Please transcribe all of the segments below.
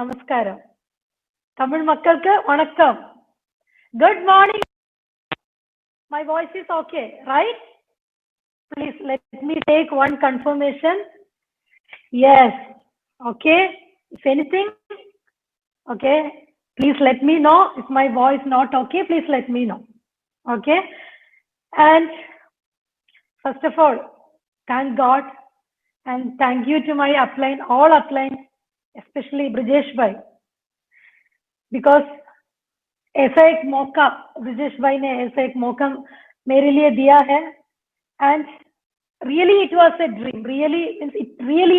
நமஸ்காரம். தமிழ் மக்களுக்கு வணக்கம். Good morning. My voice is okay, right? Please let me take one confirmation. Yes. Okay. If anything, okay. Please let me know. If my voice not okay, please let me know. Okay. And first of all, thank God and thank you to my upline, all upline, especially Brijesh Bhai, because ऐसा एक मौका ब्रिजेश भाई ने ऐसा एक मौका मेरे लिए दिया है and really it was a dream, really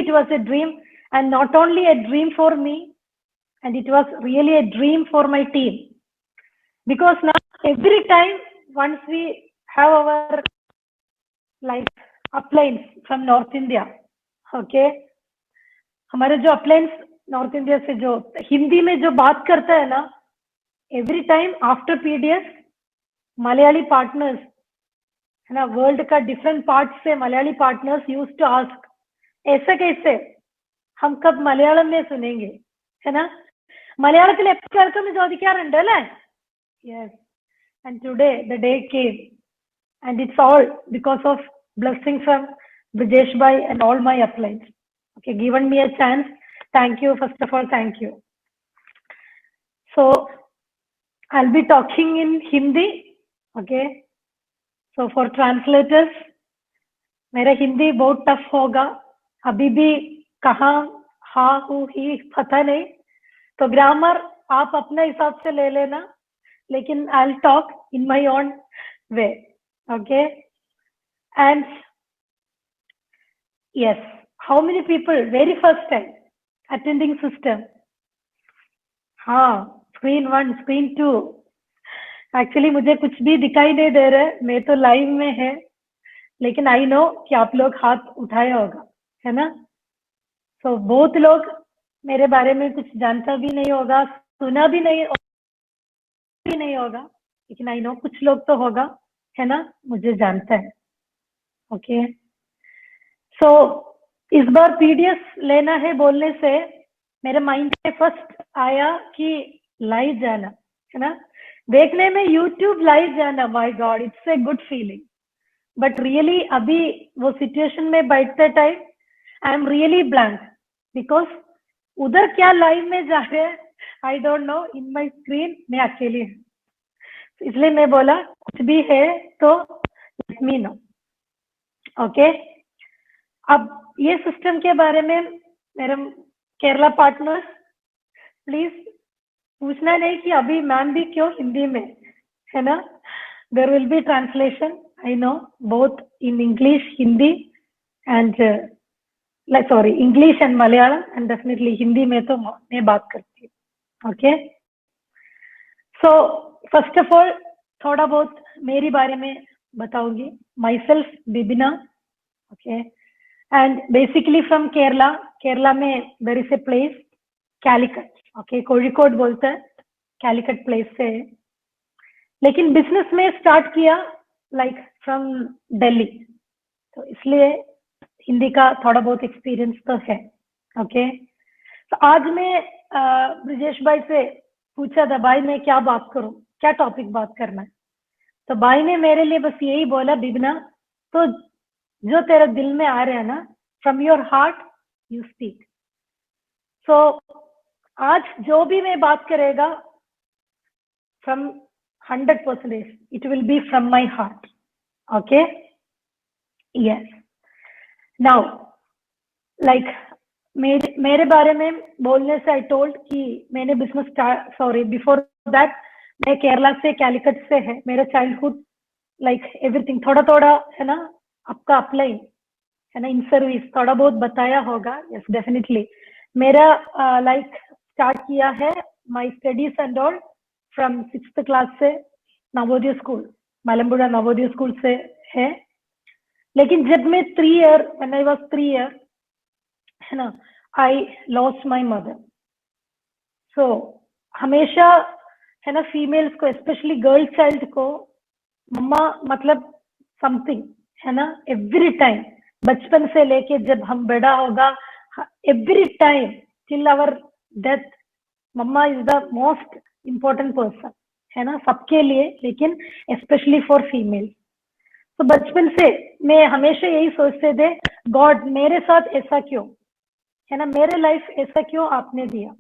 it was a dream, and not only a dream for me, and it was really a dream for my team, because now every time once we have our like uplines from North India, okay, हमारे जो uplines North India से जो हिंदी में जो बात करता है ना, every time after PDS Malayali partners है ना, वर्ल्ड का डिफरेंट पार्ट से Malayali partners use to ask ऐसे कैसे हम कब मलयालम में सुनेंगे, है ना, മലയാളത്തിൽ എപ്പോൾ കേൾക്കുമെന്ന് ചോദിക്കാറുണ്ട് അല്ലേ? Yes, and today the day came and it's all because of blessing from Brijesh Bhai and all my uplines, okay, given me a chance. Thank you, first of all, thank you. So I'll be talking in Hindi, okay. So for translators, मेरा हिंदी बहुत tough होगा, अभी भी कहाँ हाँ हूँ ही पता नहीं, तो ग्रामर आप अपने हिसाब से ले लेना, लेकिन I'll talk in my own way, okay. And yes, how many people very first time attending system? हाँ, screen 1, screen 2. एक्चुअली मुझे कुछ भी दिखाई नहीं दे रहा है, मैं तो लाइव में है, लेकिन आई नो कि आप लोग हाथ उठाया होगा, है ना. सो बहुत लोग मेरे बारे में कुछ जानता भी नहीं होगा, सुना भी नहीं होगा, लेकिन आई नो कुछ लोग तो होगा, है ना, मुझे जानता है, ओके. सो इस बार पीडीएस लेना है बोलने से मेरे माइंड में फर्स्ट आया कि लाइव जाना, है ना, देखने में यूट्यूब लाइव जाना, my God, it's a good feeling. But really अभी वो सिचुएशन में बैठते time I am really blank, because उधर क्या लाइव में जा रहे हैं आई don't no, in my screen मैं अकेली हूँ, इसलिए मैं बोला कुछ भी है तो लेट मी नो, ओके. अब ये सिस्टम के बारे में मेरे केरला पार्टनर्स प्लीज पूछना नहीं कि अभी मैम भी क्यों हिंदी में, है ना. There will be translation, I know, both in English Hindi and like sorry English and Malayalam, and definitely Hindi में तो मैं बात करती हूँ, okay. So first of all थोड़ा बहुत मेरी बारे में बताऊंगी. Myself Bibina, okay, and basically from Kerala. Kerala में there is a place Calicut, okay, Kozhikode बोलते हैं, कैलिकट प्लेस से, लेकिन बिजनेस में स्टार्ट किया लाइक फ्रॉम दिल्ली, तो इसलिए हिंदी का थोड़ा बहुत एक्सपीरियंस तो है, ओके. तो आज मैं ब्रिजेश भाई से पूछा था, भाई मैं क्या बात करूं, क्या टॉपिक बात करना है, तो भाई ने मेरे लिए बस यही बोला, बिबना तो जो तेरे दिल में आ रहा है ना, from your heart you speak. So आज जो भी मैं बात करेगा from 100%, it will be from my heart, okay. Yes, now like मेरे बारे में बोलने से आई टोल्ड कि मैंने business start, sorry before that मैं केरला से, कैलिकट से है, मेरा चाइल्डहुड लाइक एवरीथिंग थोड़ा थोड़ा है ना, आपका अप्लाई है ना, इन सर्विस थोड़ा बहुत बताया होगा. यस, डेफिनेटली मेरा लाइक स्टार्ट किया है my studies and all from 6th class से नवोदय स्कूल, मलम्बुड़ा नवोदय स्कूल से है. लेकिन जब मैं 3 year, when I was 3 year, है ना, आई लॉस्ट माय मदर. सो हमेशा है ना, फीमेल्स को, स्पेशली गर्ल चाइल्ड को मम्मा मतलब समथिंग, है ना, एवरी टाइम, बचपन से लेके जब हम बड़ा होगा, every time till our death, mama is the most important person, है ना, सबके लिए, लेकिन स्पेशली फॉर फीमेल। तो बचपन से मैं हमेशा यही सोचते थे, गॉड मेरे साथ ऐसा क्यों, है ना, मेरे लाइफ ऐसा क्यों आपने दिया।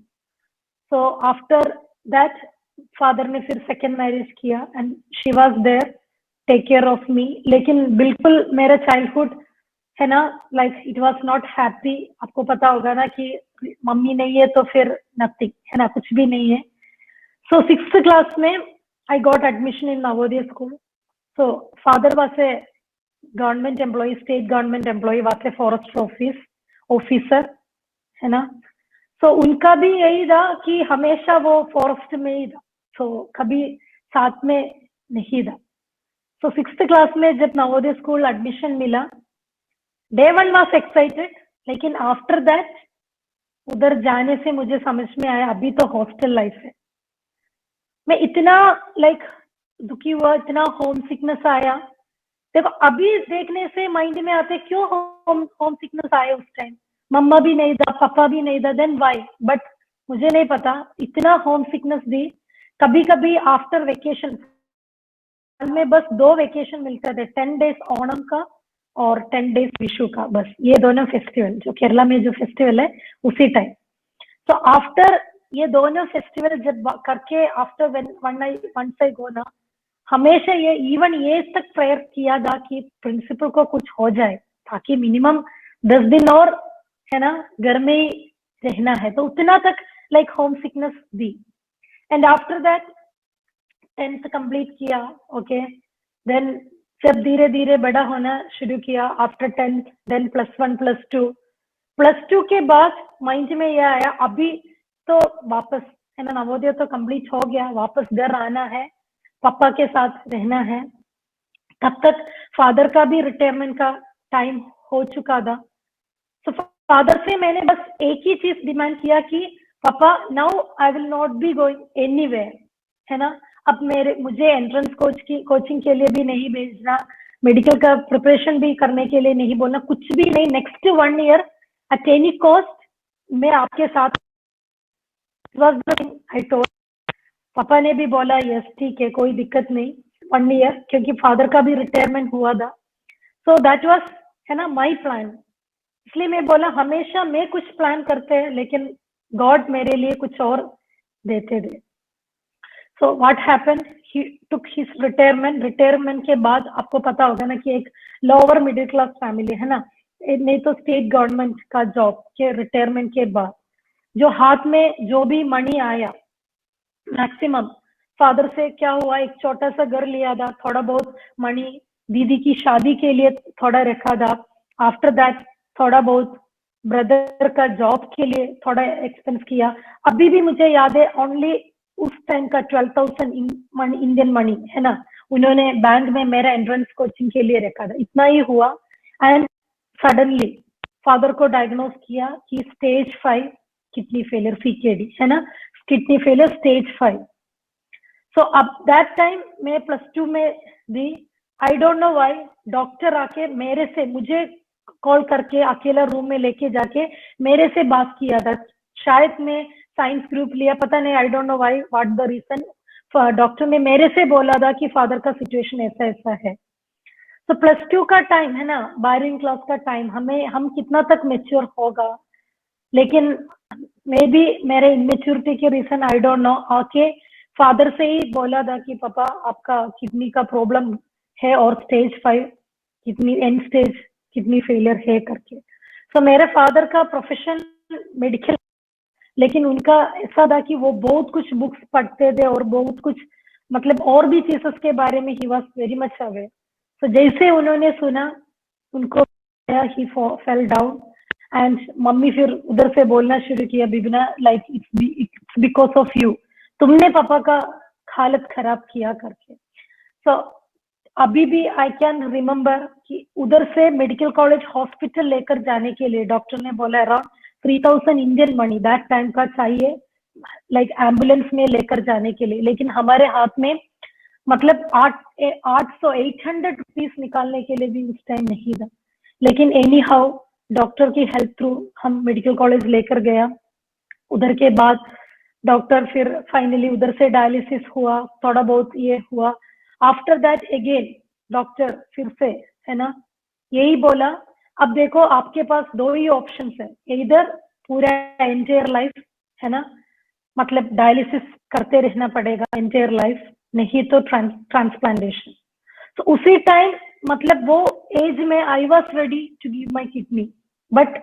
सो आफ्टर दैट फादर ने फिर सेकेंड मैरिज किया and she was there take care of me, लेकिन बिल्कुल मेरा चाइल्डहुड, है ना, like it was not happy. आपको पता होगा ना कि मम्मी नहीं है तो फिर नथिंग, है ना, कुछ भी नहीं है। सो 6th क्लास में I got admission in Navodaya school. So father was a government employ, state government employ, was a forest officer, है ना। सो उनका भी यही था कि हमेशा वो फॉरेस्ट में ही था, सो कभी साथ में नहीं था। सो 6th क्लास में जब नवोदय स्कूल एडमिशन मिला, डे 1 वाज एक्साइटेड, लेकिन आफ्टर दैट उधर जाने से मुझे समझ में आया अभी तो हॉस्टल लाइफ है। मैं इतना लाइक दुखी हुआ, इतना होम सिकनेस आया। देखो अभी देखने से माइंड में आते क्यों होम सिकनेस आया उस टाइम, मम्मा भी नहीं था, पापा भी नहीं था, देन व्हाई, बट मुझे नहीं पता इतना होम सिकनेस दी। कभी कभी आफ्टर वेकेशन में बस 2 वेकेशन मिलते थे, 10 डेज ओणम का और 10 डेज विशु का, बस ये दोनों फेस्टिवल जो केरला में जो फेस्टिवल है उसी टाइम। तो आफ्टर ये दोनों फेस्टिवल जब करके आफ्टर वंस आई गो ना, हमेशा ये इवन ये तक प्रेयर किया था कि प्रिंसिपल को कुछ हो जाए ताकि मिनिमम 10 दिन और, है ना, घर में ही रहना है, तो उतना तक like home sickness the. And after that 10th complete किया, ओके, देन जब धीरे धीरे बड़ा होना शुरू किया आफ्टर 10th, देन +1 +2 के बाद माइंड में यह आया अभी तो वापस, है ना, नवोदय तो कंप्लीट हो गया, वापस घर आना है, पापा के साथ रहना है। तब तक फादर का भी रिटायरमेंट का टाइम हो चुका था। तो फादर से मैंने बस एक ही चीज डिमांड किया कि पापा now I will not be going anywhere, है ना, अब मुझे एंट्रेंस कोचिंग के लिए भी नहीं भेजना, मेडिकल का प्रिपरेशन भी करने के लिए नहीं बोलना, कुछ भी नहीं, next 1 year at any cost मैं आपके साथ। आई टोल्ड, पापा ने भी बोला यस ठीक है कोई दिक्कत नहीं, 1 ईयर, क्योंकि फादर का भी रिटायरमेंट हुआ था। सो दैट वाज, है ना, माई प्लान। इसलिए मैं बोला हमेशा मैं कुछ प्लान करते हैं लेकिन गॉड मेरे लिए कुछ और देते थे। So what happened, he took his retirement के बाद आपको पता होगा ना कि एक लोअर मिडिल क्लास फैमिली, है ना, नहीं तो स्टेट गवर्नमेंट का जॉब के रिटायरमेंट के बाद जो हाथ में जो भी मनी आया मैक्सिमम, फादर से क्या हुआ, एक छोटा सा घर लिया था, थोड़ा बहुत मनी दीदी की शादी के लिए थोड़ा रखा था, आफ्टर दैट थोड़ा बहुत ब्रदर का जॉब के लिए थोड़ा एक्सपेंस किया। अभी भी मुझे याद है ओनली उस टाइम का 12,000 इंडियन मनी, है ना, उन्होंने बैंक में मेरा एंट्रेंस कोचिंग के लिए रखा था, इतना ही हुआ। एंड सडनली फादर को डायग्नोज किया कि स्टेज 5 किडनी फेलियर, CKD, है ना, किडनी फेलियर स्टेज 5। सो अब दैट टाइम मैं +2 में दी। I don't know why doctor आके मेरे से, मुझे कॉल करके अकेला रूम में लेके जाके मेरे से बात किया था। शायद मैं साइंस ग्रुप लिया, पता नहीं, I don't know why, what the reason. Doctor ने मेरे से बोला था कि फादर का सिचुएशन ऐसा ऐसा है। तो +2 का टाइम, है ना, 12वीं क्लास का टाइम, हम कितना तक मेच्योर होगा, लेकिन मे बी मेरे इमेच्योरिटी के रीजन आई डोंट नो, आके फादर से ही बोला था कि पापा आपका किडनी का प्रॉब्लम है और stage 5 kidney and stage kidney failure है करके। सो मेरे फादर का प्रोफेशन मेडिकल, लेकिन उनका ऐसा था कि वो बहुत कुछ बुक्स पढ़ते थे और बहुत कुछ मतलब और भी चीजेस के बारे में he was very much aware. So जैसे उन्होंने सुना उनको ही फेल डाउन एंड मम्मी फिर उधर से बोलना शुरू किया, Bibina like it's because of you, तुमने पापा का हालत खराब किया करके। सो अभी भी आई कैन रिमेम्बर कि उधर से मेडिकल कॉलेज हॉस्पिटल लेकर जाने के लिए डॉक्टर ने बोला around 3,000 Indian money that time का चाहिए, लाइक एम्बुलेंस में लेकर जाने के लिए, लेकिन हमारे हाथ में मतलब 800 रुपीज निकालने के लिए भी उस टाइम नहीं था। लेकिन एनी हाउ डॉक्टर की हेल्प थ्रू हम मेडिकल कॉलेज लेकर गया। उधर के बाद डॉक्टर फिर फाइनली उधर से डायलिसिस हुआ, थोड़ा बहुत ये हुआ। आफ्टर दैट अगेन डॉक्टर फिर से, है ना, यही बोला, अब देखो आपके पास दो ही ऑप्शंस है, इधर पूरा एंटायर लाइफ, है ना, मतलब डायलिसिस करते रहना पड़ेगा एंटायर लाइफ, नहीं तो ट्रांसप्लांटेशन। तो उसी टाइम मतलब वो एज में I was ready to give my kidney, but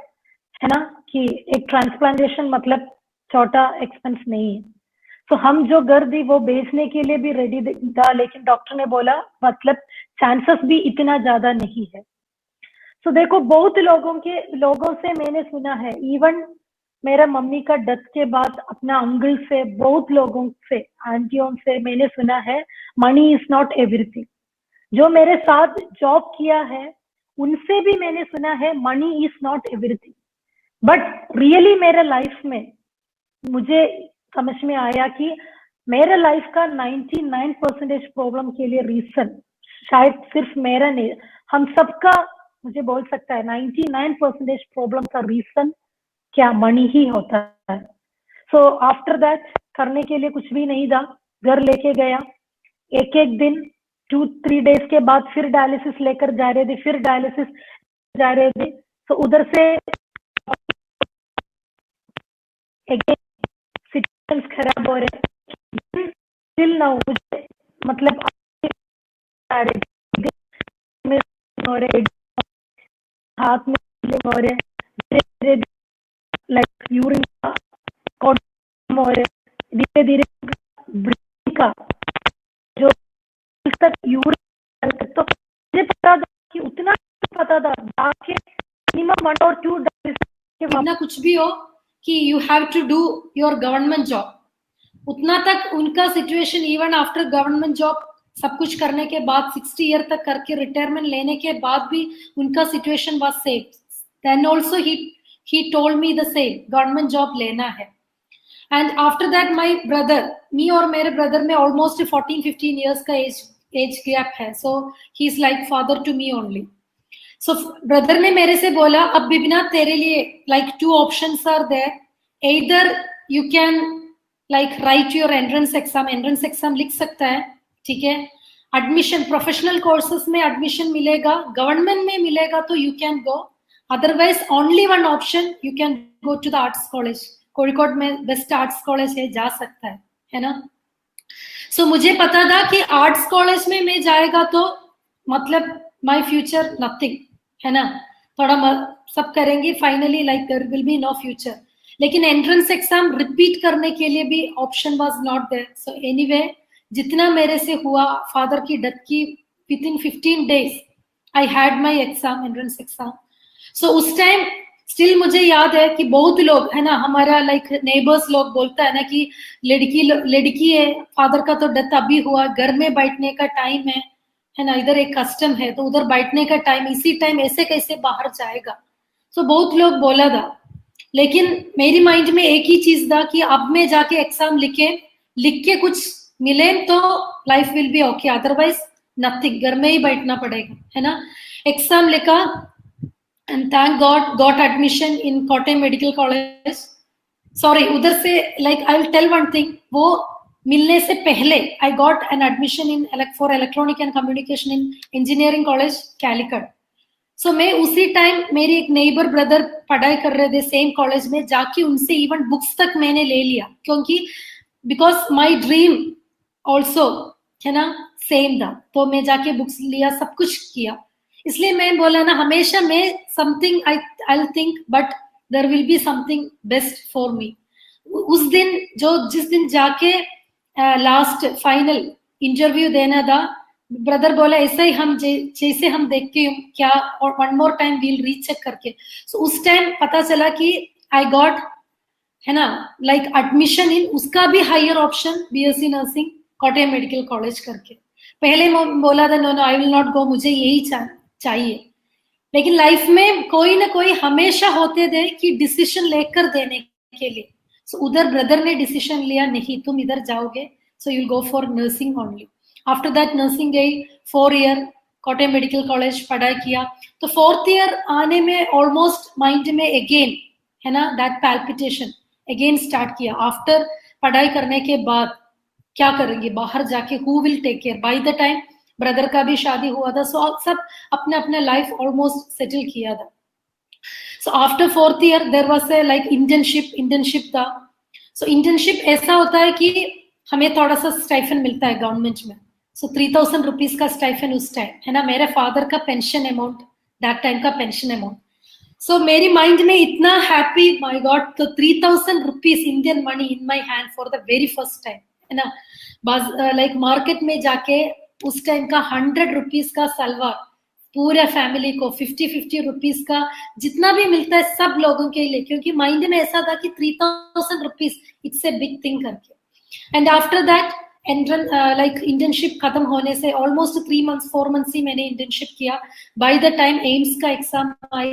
है ना कि एक ट्रांसप्लांटेशन मतलब छोटा एक्सपेंस नहीं है। तो हम जो घर दी वो बेचने के लिए भी रेडी था, लेकिन डॉक्टर ने बोला मतलब चांसेस भी इतना ज्यादा नहीं है। तो देखो बहुत लोगों से मैंने सुना है, इवन मेरा मम्मी का डेथ के बाद अपना अंकल से, बहुत लोगों से, आंटियों से मैंने सुना है, मनी इज नॉट एवरीथिंग। जो मेरे साथ जॉब किया है उनसे भी मैंने सुना है money is not everything. But really मेरे लाइफ में मुझे समझ में आया कि मेरे लाइफ का 99% प्रॉब्लम के लिए रीजन शायद सिर्फ मेरा नहीं, हम सबका, मुझे बोल सकता है 99% प्रॉब्लम का रीजन क्या मनी ही होता है। सो आफ्टर दैट करने के लिए कुछ भी नहीं था, घर लेके गया, एक एक दिन 2-3 डेज के बाद फिर डायलिसिस लेकर जा रहे थे, फिर डायलिसिस जा रहे थे। तो उधर से सिचुएशंस खराब हो रहे, स्टिल ना मुझे मतलब हो रहे, हाथ में हो रहे, धीरे धीरे लाइक यूरिन हो रहे, धीरे धीरे ब्रीथिंग का जो तक यूरिन, तो मुझे पता था कि उतना पता था जाके मिनिमम 1 और 2 इतना कुछ भी हो कि you have to do your government job, उतना तक उनका situation even after government job सब कुछ करने के बाद 60 ईयर तक करके रिटायरमेंट लेने के बाद भी उनका situation was same. Then also he told me the same, government job लेना है। And after that my brother, me और मेरे ब्रदर में ऑलमोस्ट 14-15 ईयर्स का एज गैप है, so he is like father to me only. So brother ने मेरे से बोला, अब बिबिना तेरे लिए like 2 options are there, either you can like write your entrance exam लिख सकता है, ठीक है, एडमिशन प्रोफेशनल कोर्सेज में एडमिशन मिलेगा, गवर्नमेंट में मिलेगा तो you can go, otherwise only one option you can go to the arts college, Kozhikode में बेस्ट आर्ट्स कॉलेज है, जा सकता है ना। सो मुझे पता था कि आर्ट्स कॉलेज में मैं जाएगा तो मतलब माय फ्यूचर नथिंग, है ना, थोड़ा सब करेंगे finally like there will be no future, लेकिन एंट्रेंस एग्जाम रिपीट करने के लिए भी option was not there. So anyway जितना मेरे से हुआ, फादर की डेथ की within 15 days I had my exam, entrance exam. So उस टाइम स्टिल मुझे याद है कि बहुत लोग, है ना, हमारा लाइक नेबर्स लोग बोलता है ना कि लड़की है, फादर का तो डेथ अभी हुआ, घर में बैठने का टाइम है ना, इधर एक कस्टम है तो उधर बैठने का टाइम, इसी टाइम ऐसे कैसे बाहर जाएगा। सो बहुत लोग बोला था, लेकिन मेरी माइंड में एक ही चीज था कि अब मैं जाके एग्जाम लिख के कुछ मिले तो life will be okay, otherwise nothing, घर में ही बैठना पड़ेगा, है ना। एग्जाम लिखा and thank God got admission in Kottayam medical college. Sorry, उधर से like I will tell one thing, वो मिलने से पहले I got an admission in for electronic and communication in engineering college Calicut. So मैं उसी टाइम मेरी एक नेबर ब्रदर पढ़ाई कर रहे थे सेम कॉलेज में, जाके उनसे इवन बुक्स तक मैंने ले लिया, क्योंकि बिकॉज माई ड्रीम ऑल्सो, है ना, सेम था, तो मैं जाके बुक्स लिया, सब कुछ किया। इसलिए मैं बोला ना, हमेशा मैं something I think but there will be something best for me. उस दिन जिस दिन जाके लास्ट फाइनल इंटरव्यू देना था, ब्रदर बोला ऐसा ही हम जैसे हम देख के क्या, और one more time will recheck करके। सो उस टाइम पता चला कि आई गॉट, है ना, लाइक एडमिशन इन उसका भी higher option BSc nursing Kottayam medical college करके। पहले बोला था no I will not go, मुझे यही चाहिए, लेकिन लाइफ में कोई ना कोई हमेशा होते थे कि डिसीजन लेकर देने के लिए। सो उधर ब्रदर ने डिसीजन लिया, नहीं तुम इधर जाओगे, so you go for nursing only. After that nursing गई 4 ईयर कोटम मेडिकल कॉलेज पढ़ाई किया। तो 4th ईयर आने में ऑलमोस्ट माइंड में अगेन, है ना, दैट पैल्पिटेशन अगेन स्टार्ट किया। आफ्टर पढ़ाई करने के बाद क्या करेंगे, बाहर जाके who will take care. By the time brother का भी शादी हुआ था, सो सब अपने अपने लाइफ ऑलमोस्ट सेटल किया था। So after 4th year there was a like internship था। सो इंटर्नशिप ऐसा होता है कि हमें थोड़ा सा स्टाइफन मिलता है गवर्नमेंट में। सो 3000 रुपीज का स्टाइफन उस टाइम है ना, मेरे फादर का पेंशन अमाउंट, दैट टाइम का पेंशन अमाउंट। सो मेरी माइंड में इतना हैप्पी, माय गॉड, तो 3000 rupees Indian money in my hand for the very first time, है ना। बस लाइक मार्केट में जाके उस टाइम का 100 रुपीज का सलवार पूरे फैमिली को 50-50 रुपीज का जितना भी मिलता है सब लोगों के लिए, क्योंकि माइंड में ऐसा था कि 3000 rupees it's a big thing करके। And after that like internship खत्म होने से ऑलमोस्ट 3 months 4 months ही मैंने इंटर्नशिप किया। बाय द टाइम एम्स का एग्जाम आई,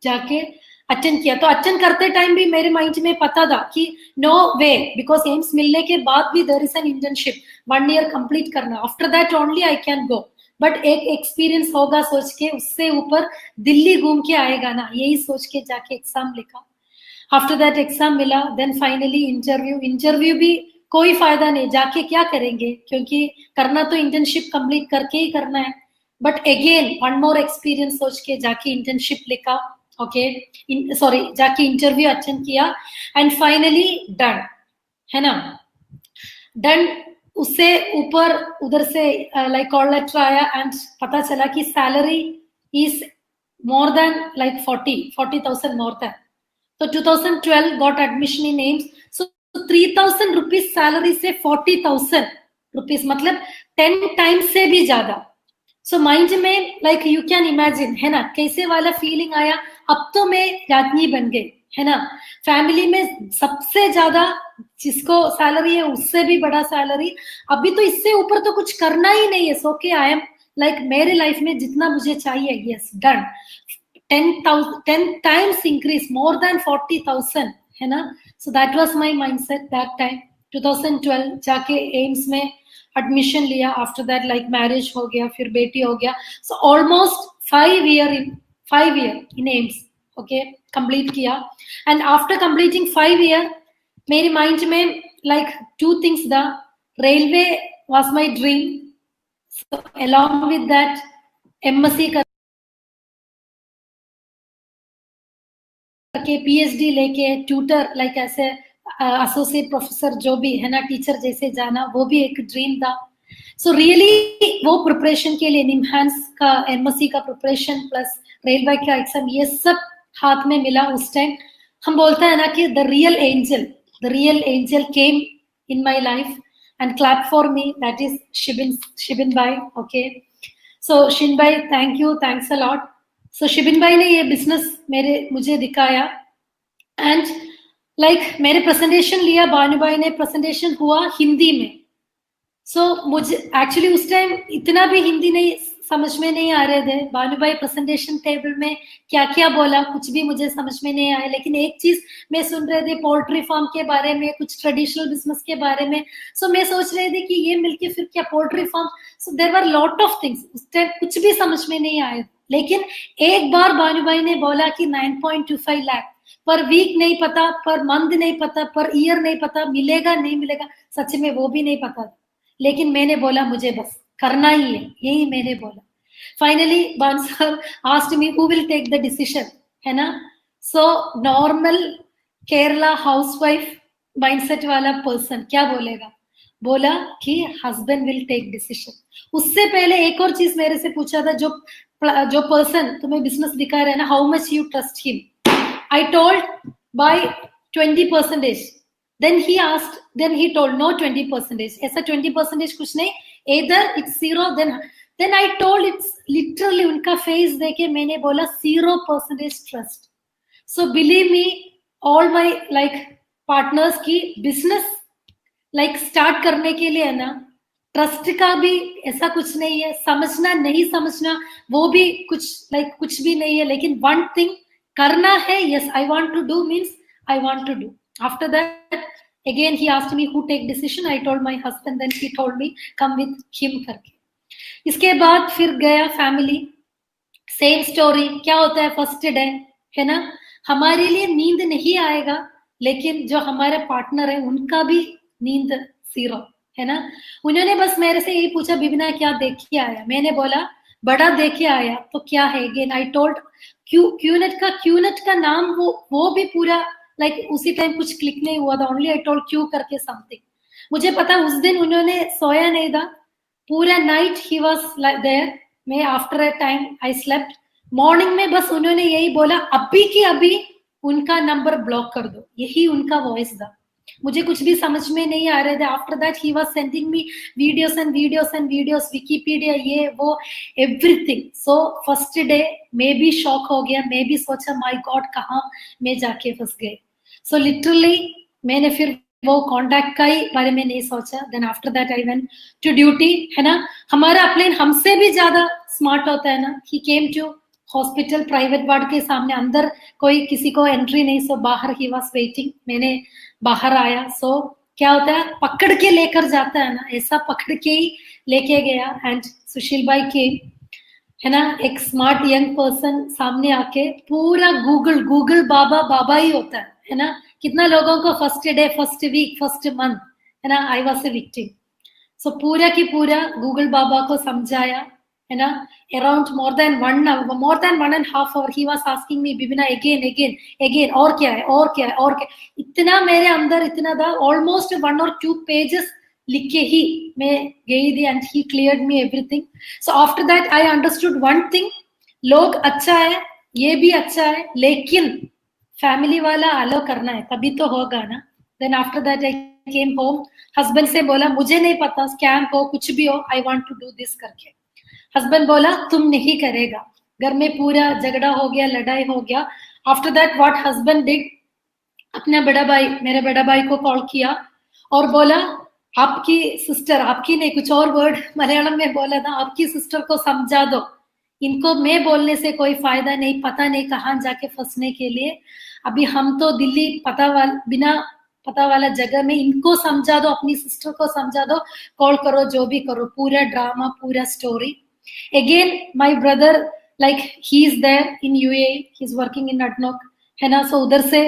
जाके अटेंड किया। तो अटेंड करते टाइम भी मेरे माइंड में पता था कि नो वे, बिकॉज एम्स मिलने के बाद भी there is an internship 1 year complete करना, after that only I can go. But एक एक्सपीरियंस होगा सोच के, उससे ऊपर दिल्ली घूम के आएगा ना, यही सोच के जाके एग्जाम लिखा। आफ्टर दैट एग्जाम मिला, देन फाइनली इंटरव्यू भी कोई फायदा नहीं, जाके क्या करेंगे, क्योंकि करना तो इंटर्नशिप कंप्लीट करके ही करना है। बट अगेन 1 more एक्सपीरियंस सोच के जाके इंटर्नशिप लिखा, ओके, सॉरी जाके इंटरव्यू अटेंड किया एंड फाइनली डन, है ना, डन। उससे ऊपर उधर से लाइक कॉल लेटर आया एंड पता चला कि salary is more than like 40,000 more than. तो 2012 गॉट एडमिशन इन एम्स। सो 3000 रुपीज सैलरी से 40,000 रुपीज, मतलब 10 टाइम्स से भी ज्यादा। सो माइंड में लाइक यू कैन इमेजिन, है ना, कैसे वाला फीलिंग आया, अब तो मैं राजनी बन गई, है ना। फैमिली में सबसे ज्यादा जिसको सैलरी है उससे भी बड़ा सैलरी, अभी तो इससे ऊपर तो कुछ करना ही नहीं है। सो के आई एम लाइक मेरे लाइफ में जितना मुझे चाहिए, yes done, 10 times increase, more than 40,000, है ना। So that was my mindset that time. 2012 जाके एम्स में एडमिशन लिया, आफ्टर दैट लाइक मैरिज हो गया, फिर बेटी हो गया। So almost 5 year in AIIMS, okay, complete किया। एंड आफ्टर कंप्लीटिंग 5 year मेरे माइंड में लाइक 2 things था, railway was my dream, so along with that MSc करके पीएचडी लेके ट्यूटर लाइक ऐसे एसोसिएट प्रोफेसर जो भी है ना, टीचर जैसे जाना, वो भी एक ड्रीम था। सो रियली वो प्रिपरेशन के लिए निमहांस का एमएससी का प्रिपरेशन प्लस रेलवे का एग्जाम, ये सब हाथ में मिला उस टाइम। हम बोलते हैं ना कि the real angel came in my life and clap for me, that is Shibin भाई, ओके। सो शिबिन भाई, thank you, thanks a lot. So Shibin भाई ने ये बिजनेस मुझे दिखाया एंड लाइक मेरे प्रेजेंटेशन लिया, भानु भाई ने प्रेजेंटेशन हुआ हिंदी में। सो मुझे एक्चुअली उस टाइम इतना भी हिंदी नहीं समझ में नहीं आ रहे थे। भानु भाई प्रेजेंटेशन टेबल में क्या क्या बोला कुछ भी मुझे समझ में नहीं आया, लेकिन एक चीज मैं सुन रहे थे पोल्ट्री फार्म के बारे में, कुछ ट्रेडिशनल बिजनेस के बारे में। सो मैं सोच रही थी कि ये मिलके फिर क्या poultry farm. So there were lot of things, उस टाइम कुछ भी समझ में नहीं आए। लेकिन एक बार भानु भाई ने बोला कि 9.25 लाख पर वीक नहीं पता, पर मंथ नहीं पता, पर ईयर नहीं पता, मिलेगा नहीं मिलेगा, सच में वो भी नहीं पता। लेकिन मैंने बोला मुझे बस करना ही है, यही मैंने बोला। Finally Bhanu sir asked me who will take the decision, है ना। So normal Kerala housewife mindset वाला पर्सन क्या बोलेगा, बोला कि हस्बैंड विल टेक डिसीजन। उससे पहले एक और चीज मेरे से पूछा था, जो पर्सन तुम्हें बिजनेस दिखा रहे हैं ना, how much you trust him. I told by 20%. Then he told no 20%. ऐसा 20% कुछ नहीं, either it's 0, then I told it's literally उनका face देके मैंने बोला 0% trust. So believe me, all my like partners की business like start करने के लिए है ना, ट्रस्ट का भी ऐसा कुछ नहीं है, समझना नहीं समझना वो भी कुछ भी नहीं है, लेकिन वन थिंग करना है, yes I want to do means I want to do. After that again he asked me who take decision, I told my husband, then he told me come with him करके। इसके बाद फिर गया family, same story. क्या होता है first day, है ना, हमारे लिए नींद नहीं आएगा लेकिन जो हमारे पार्टनर है उनका भी नींद जीरो, है ना। उन्होंने बस मेरे से यही पूछा, बिबिना क्या देख के आया? मैंने बोला बड़ा देख के आया। तो क्या है? अगेन आई टोल्ड क्यूनेट का नाम वो भी पूरा लाइक उसी टाइम कुछ क्लिक नहीं हुआ था, ओनली आई टोल्ड क्यू करके समथिंग। मुझे पता उस दिन उन्होंने सोया नहीं था, पूरा नाइट ही वाज देयर। मैं after a time I slept. Morning में बस उन्होंने यही बोला, अभी की अभी उनका नंबर ब्लॉक कर दो, यही उनका वॉइस था। मुझे कुछ भी समझ में नहीं आ रहे थे। After that he was sending me videos and videos and videos, Wikipedia, ये वो एवरीथिंग। सो फर्स्ट डे मैं भी शॉक हो गया, मैं भी सोचा माय गॉड कहाँ मैं जाके फंस गए। सो लिटरली मैंने फिर वो कॉन्टैक्ट का ही बारे में नहीं सोचा। Then after that I went to duty, है ना। हमारा अपलेन हमसे भी ज्यादा स्मार्ट होता है ना। He came to hospital, private ward के सामने, अंदर कोई किसी को एंट्री नहीं, सो बाहर ही वाज वेटिंग। मैंने बाहर आया। सो क्या होता है, पकड़ के लेकर जाता है ना, ऐसा पकड़ के ही लेके गया। एंड सुशील भाई के, है ना, एक स्मार्ट यंग पर्सन सामने आके पूरा गूगल बाबा बाबा ही होता है ना। कितना लोगों को first day, first week, first month, है ना, आई वाज अ विक्टिम। सो पूरा की पूरा गूगल बाबा को समझाया, है ना। Around more than 1.5 hour he was asking me, बिबिना again और क्या है, और क्या है, और क्या। इतना मेरे अंदर इतना था, ऑलमोस्ट 1 or 2 pages लिख के ही मैं गई थी। And he cleared me everything. So after that I understood one thing, लोग अच्छा है, ये भी अच्छा है, लेकिन फैमिली वाला अलो करना है तभी तो होगा ना। Then after that I came home, husband से बोला मुझे नहीं पता, स्कैम हो कुछ भी हो, I want to do this करके। हस्बैंड बोला तुम नहीं करेगा। घर में पूरा झगड़ा हो गया, लड़ाई हो गया। After that what husband did, अपना बड़ा भाई, मेरे बड़ा भाई को कॉल किया और बोला आपकी सिस्टर, आपकी नहीं कुछ और वर्ड मलयालम में बोला था, आपकी सिस्टर को समझा दो, इनको मैं बोलने से कोई फायदा नहीं, पता नहीं कहाँ जाके फंसने के लिए। अभी हम तो दिल्ली बिना पता वाला जगह में, इनको समझा दो, अपनी सिस्टर को समझा दो, कॉल करो, जो भी करो। पूरा ड्रामा, पूरा story. Again my brother, like he is there in UAE, he is working in ADNOC, है ना। सो उधर से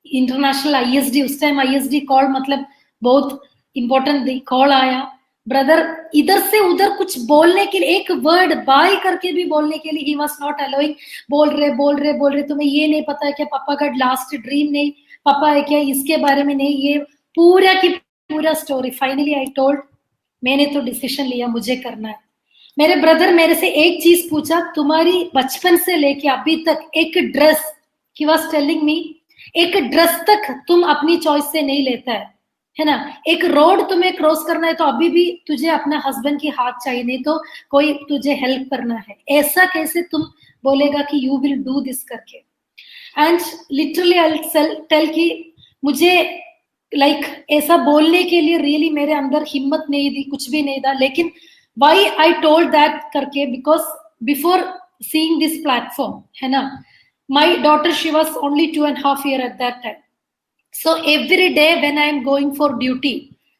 इंटरनेशनल आईएसडी, उस टाइम आईएसडी कॉल मतलब बहुत इंपॉर्टेंट कॉल आया। ब्रदर इधर से उधर कुछ बोलने के लिए, एक वर्ड बाय करके भी बोलने के लिए ही वाज नॉट अलोइंग। बोल रहे तुम्हें ये नहीं पता है क्या पापा का लास्ट ड्रीम नहीं पापा है क्या, इसके बारे में नहीं, ये पूरा की पूरा स्टोरी। फाइनली आई टोल्ड, मैंने तो डिसीजन लिया, मुझे करना है। मेरे ब्रदर मेरे से एक चीज पूछा, तुम्हारी बचपन से लेके अभी तक एक ड्रेस, ही वाज टेलिंग मी, एक ड्रेस तक तुम अपनी चॉइस से नहीं लेता है ना। एक रोड तुम्हें क्रॉस करना है तो अभी भी तुझे अपना हस्बैंड की हाथ चाहिए, नहीं तो कोई तुझे हेल्प करना है। ऐसा कैसे तुम बोलेगा कि यू विल डू दिस करके। एंड लिटरली आई टेल कि मुझे लाइक ऐसा बोलने के लिए रियली मेरे अंदर हिम्मत नहीं थी, कुछ भी नहीं था। लेकिन वाई आई टोल्ड दैट करके, because before seeing this platform, है ना, my daughter she was only 2.5 years at that time. So every day when I am going for duty,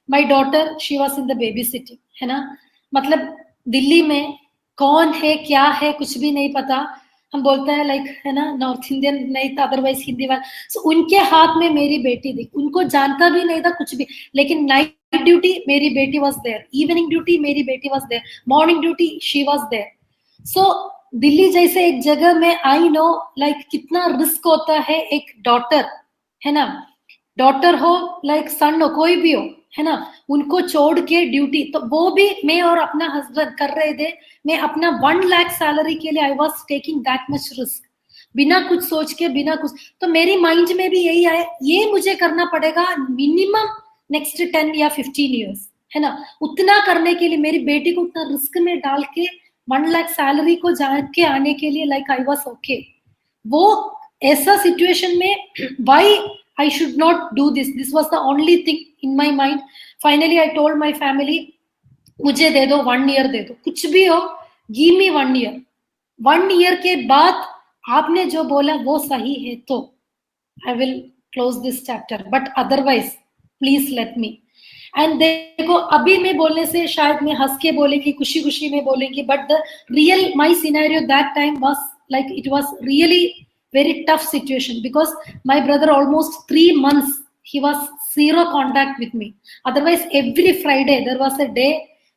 my daughter she was in the babysitting, है ना। मतलब दिल्ली में कौन है क्या है कुछ भी नहीं पता। हम बोलते हैं लाइक, है ना, नॉर्थ इंडियन नहीं था, अदरवाइज हिंदी वाला। सो उनके हाथ में मेरी बेटी थी, उनको जानता भी नहीं था कुछ भी। लेकिन नाइट ड्यूटी मेरी बेटी वॉज देयर, इवनिंग ड्यूटी मेरी बेटी was there, morning duty she was there. So Delhi जैसे एक जगह में आई नो लाइक कितना रिस्क होता है एक डॉटर, है ना, डॉटर हो लाइक सन हो, कोई भी हो, है ना, उनको छोड़ के ड्यूटी। तो वो भी मैं और अपना हस्बैंड कर रहे थे। मैं अपना 1 लाख सैलरी के लिए I was taking that much risk, बिना कुछ सोच के, बिना कुछ। तो मेरी माइंड में भी यही आया, ये मुझे करना पड़ेगा मिनिमम नेक्स्ट 10 या 15 years, है ना। उतना करने के लिए मेरी बेटी को उतना रिस्क में डाल के 1 लाख सैलरी को जाके आने के लिए लाइक आई वाज ओके। वो ऐसा सिचुएशन में Y I should not do this. This was the only thing in my mind. Finally, I told my family, मुझे दे दो 1 year, दे दो कुछ भी हो, give me 1 year. 1 year के बाद आपने जो बोला वो सही है तो I will close this chapter. But otherwise, please let me. And देखो अभी मैं बोलने से शायद मैं हंस के बोलेंगी, खुशी खुशी में बोलेंगी, but the real my scenario that time was like it was really very tough situation because my brother almost 3 months he was zero contact with me. Otherwise every Friday there was a day,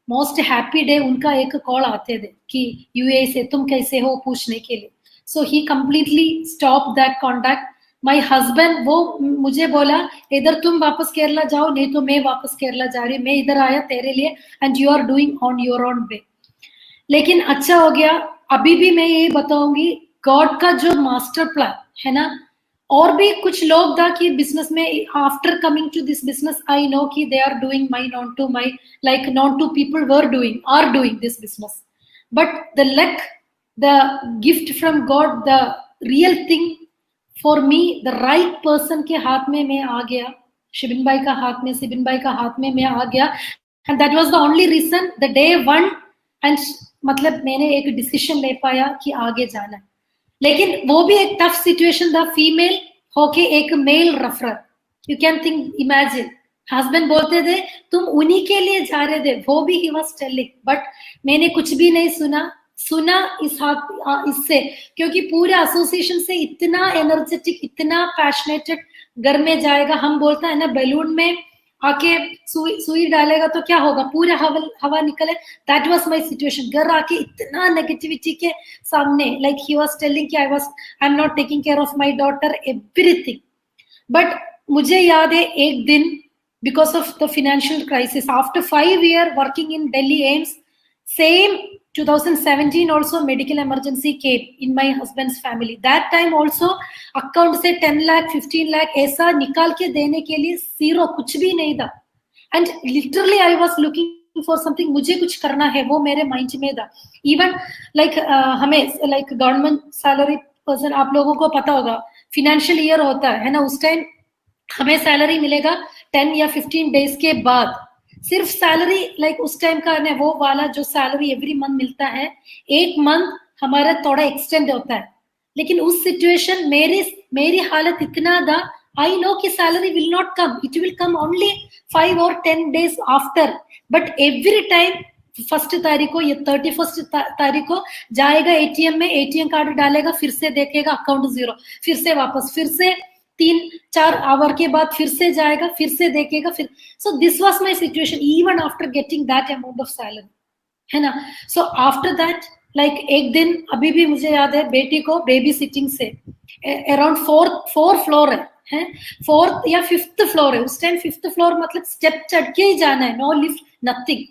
most happy day, उनका एक call आते थे कि UAE से तुम कैसे हो पूछने के लिए. So he completely stopped that contact. My husband वो मुझे बोला इधर तुम वापस केरला जाओ नहीं तो मैं वापस केरला जा रही हूँ, मैं इधर आया तेरे लिए and you are doing on your own way. लेकिन अच्छा हो गया. अभी भी मैं ये बताऊंगी गॉड का जो मास्टर प्लान है ना. और भी कुछ लोग था कि बिजनेस में after coming to this business I know कि they are doing my known to my like known to people were doing are doing this business. But the luck, the gift from God, the real thing for me, the right person के हाथ में मैं आ गया. शिबिन भाई का हाथ में, सिबिन भाई का हाथ में मैं आ गया. And that was the only reason the day one. And मतलब मैंने एक डिसीजन ले पाया कि आगे जाना है. लेकिन वो भी एक टफ सिचुएशन था. फीमेल होके एक male referrer, you can think, imagine. Husband बोलते थे तुम उन्हीं के लिए जा रहे थे, वो भी ही वाज टेलिंग. बट मैंने कुछ भी नहीं सुना इससे, क्योंकि पूरे एसोसिएशन से इतना एनर्जेटिक, इतना पैशनेटेड घर में जाएगा. हम बोलता है ना बैलून में आके सुई डालेगा तो क्या होगा, पूरा हवा निकले. That was my situation. घर आके इतना नेगेटिविटी के सामने, लाइक ही वाज टेलिंग कि आई am not taking care of my daughter, everything. But मुझे याद है एक दिन, because of the financial crisis, after 5 years working in Delhi AIIMS, same 2017 also medical emergency came in my husband's family. That time also account से 10 lakh 15 lakh ऐसा निकाल के देने के लिए zero, कुछ भी नहीं था. And literally I was looking for something, मुझे कुछ करना है, वो मेरे माइंड में था. Even like हमें like गवर्नमेंट सैलरी पर्सन, आप लोगों को पता होगा फिनेंशियल ईयर होता है ना, उस टाइम हमें सैलरी मिलेगा 10 या 15 डेज के बाद. सिर्फ सैलरी लाइक उस टाइम का ना, वो वाला जो सैलरी एवरी मंथ मिलता है, एक मंथ हमारा थोड़ा एक्सटेंड होता है. लेकिन उस सिचुएशन मेरी हालत इतना था, आई नो कि salary will not come, it will come only 5 or 10 days after. But every time 1 तारीख को या 31 तारीख को जाएगा एटीएम में, एटीएम कार्ड डालेगा, फिर से देखेगा अकाउंट जीरो, फिर से वापस, फिर से 3-4 आवर के बाद फिर से जाएगा, फिर से देखेगा, फिर. So this was my situation even after getting that amount of salary, है ना. सो आफ्टर दैट लाइक एक दिन अभी भी मुझे याद है, बेटी को बेबी सिटिंग से अराउंड 4 फ्लोर है, 4th या 5th फ्लोर है. उस टाइम 5th फ्लोर मतलब स्टेप चढ़ के ही जाना है, नो लिफ्ट, नथिंग.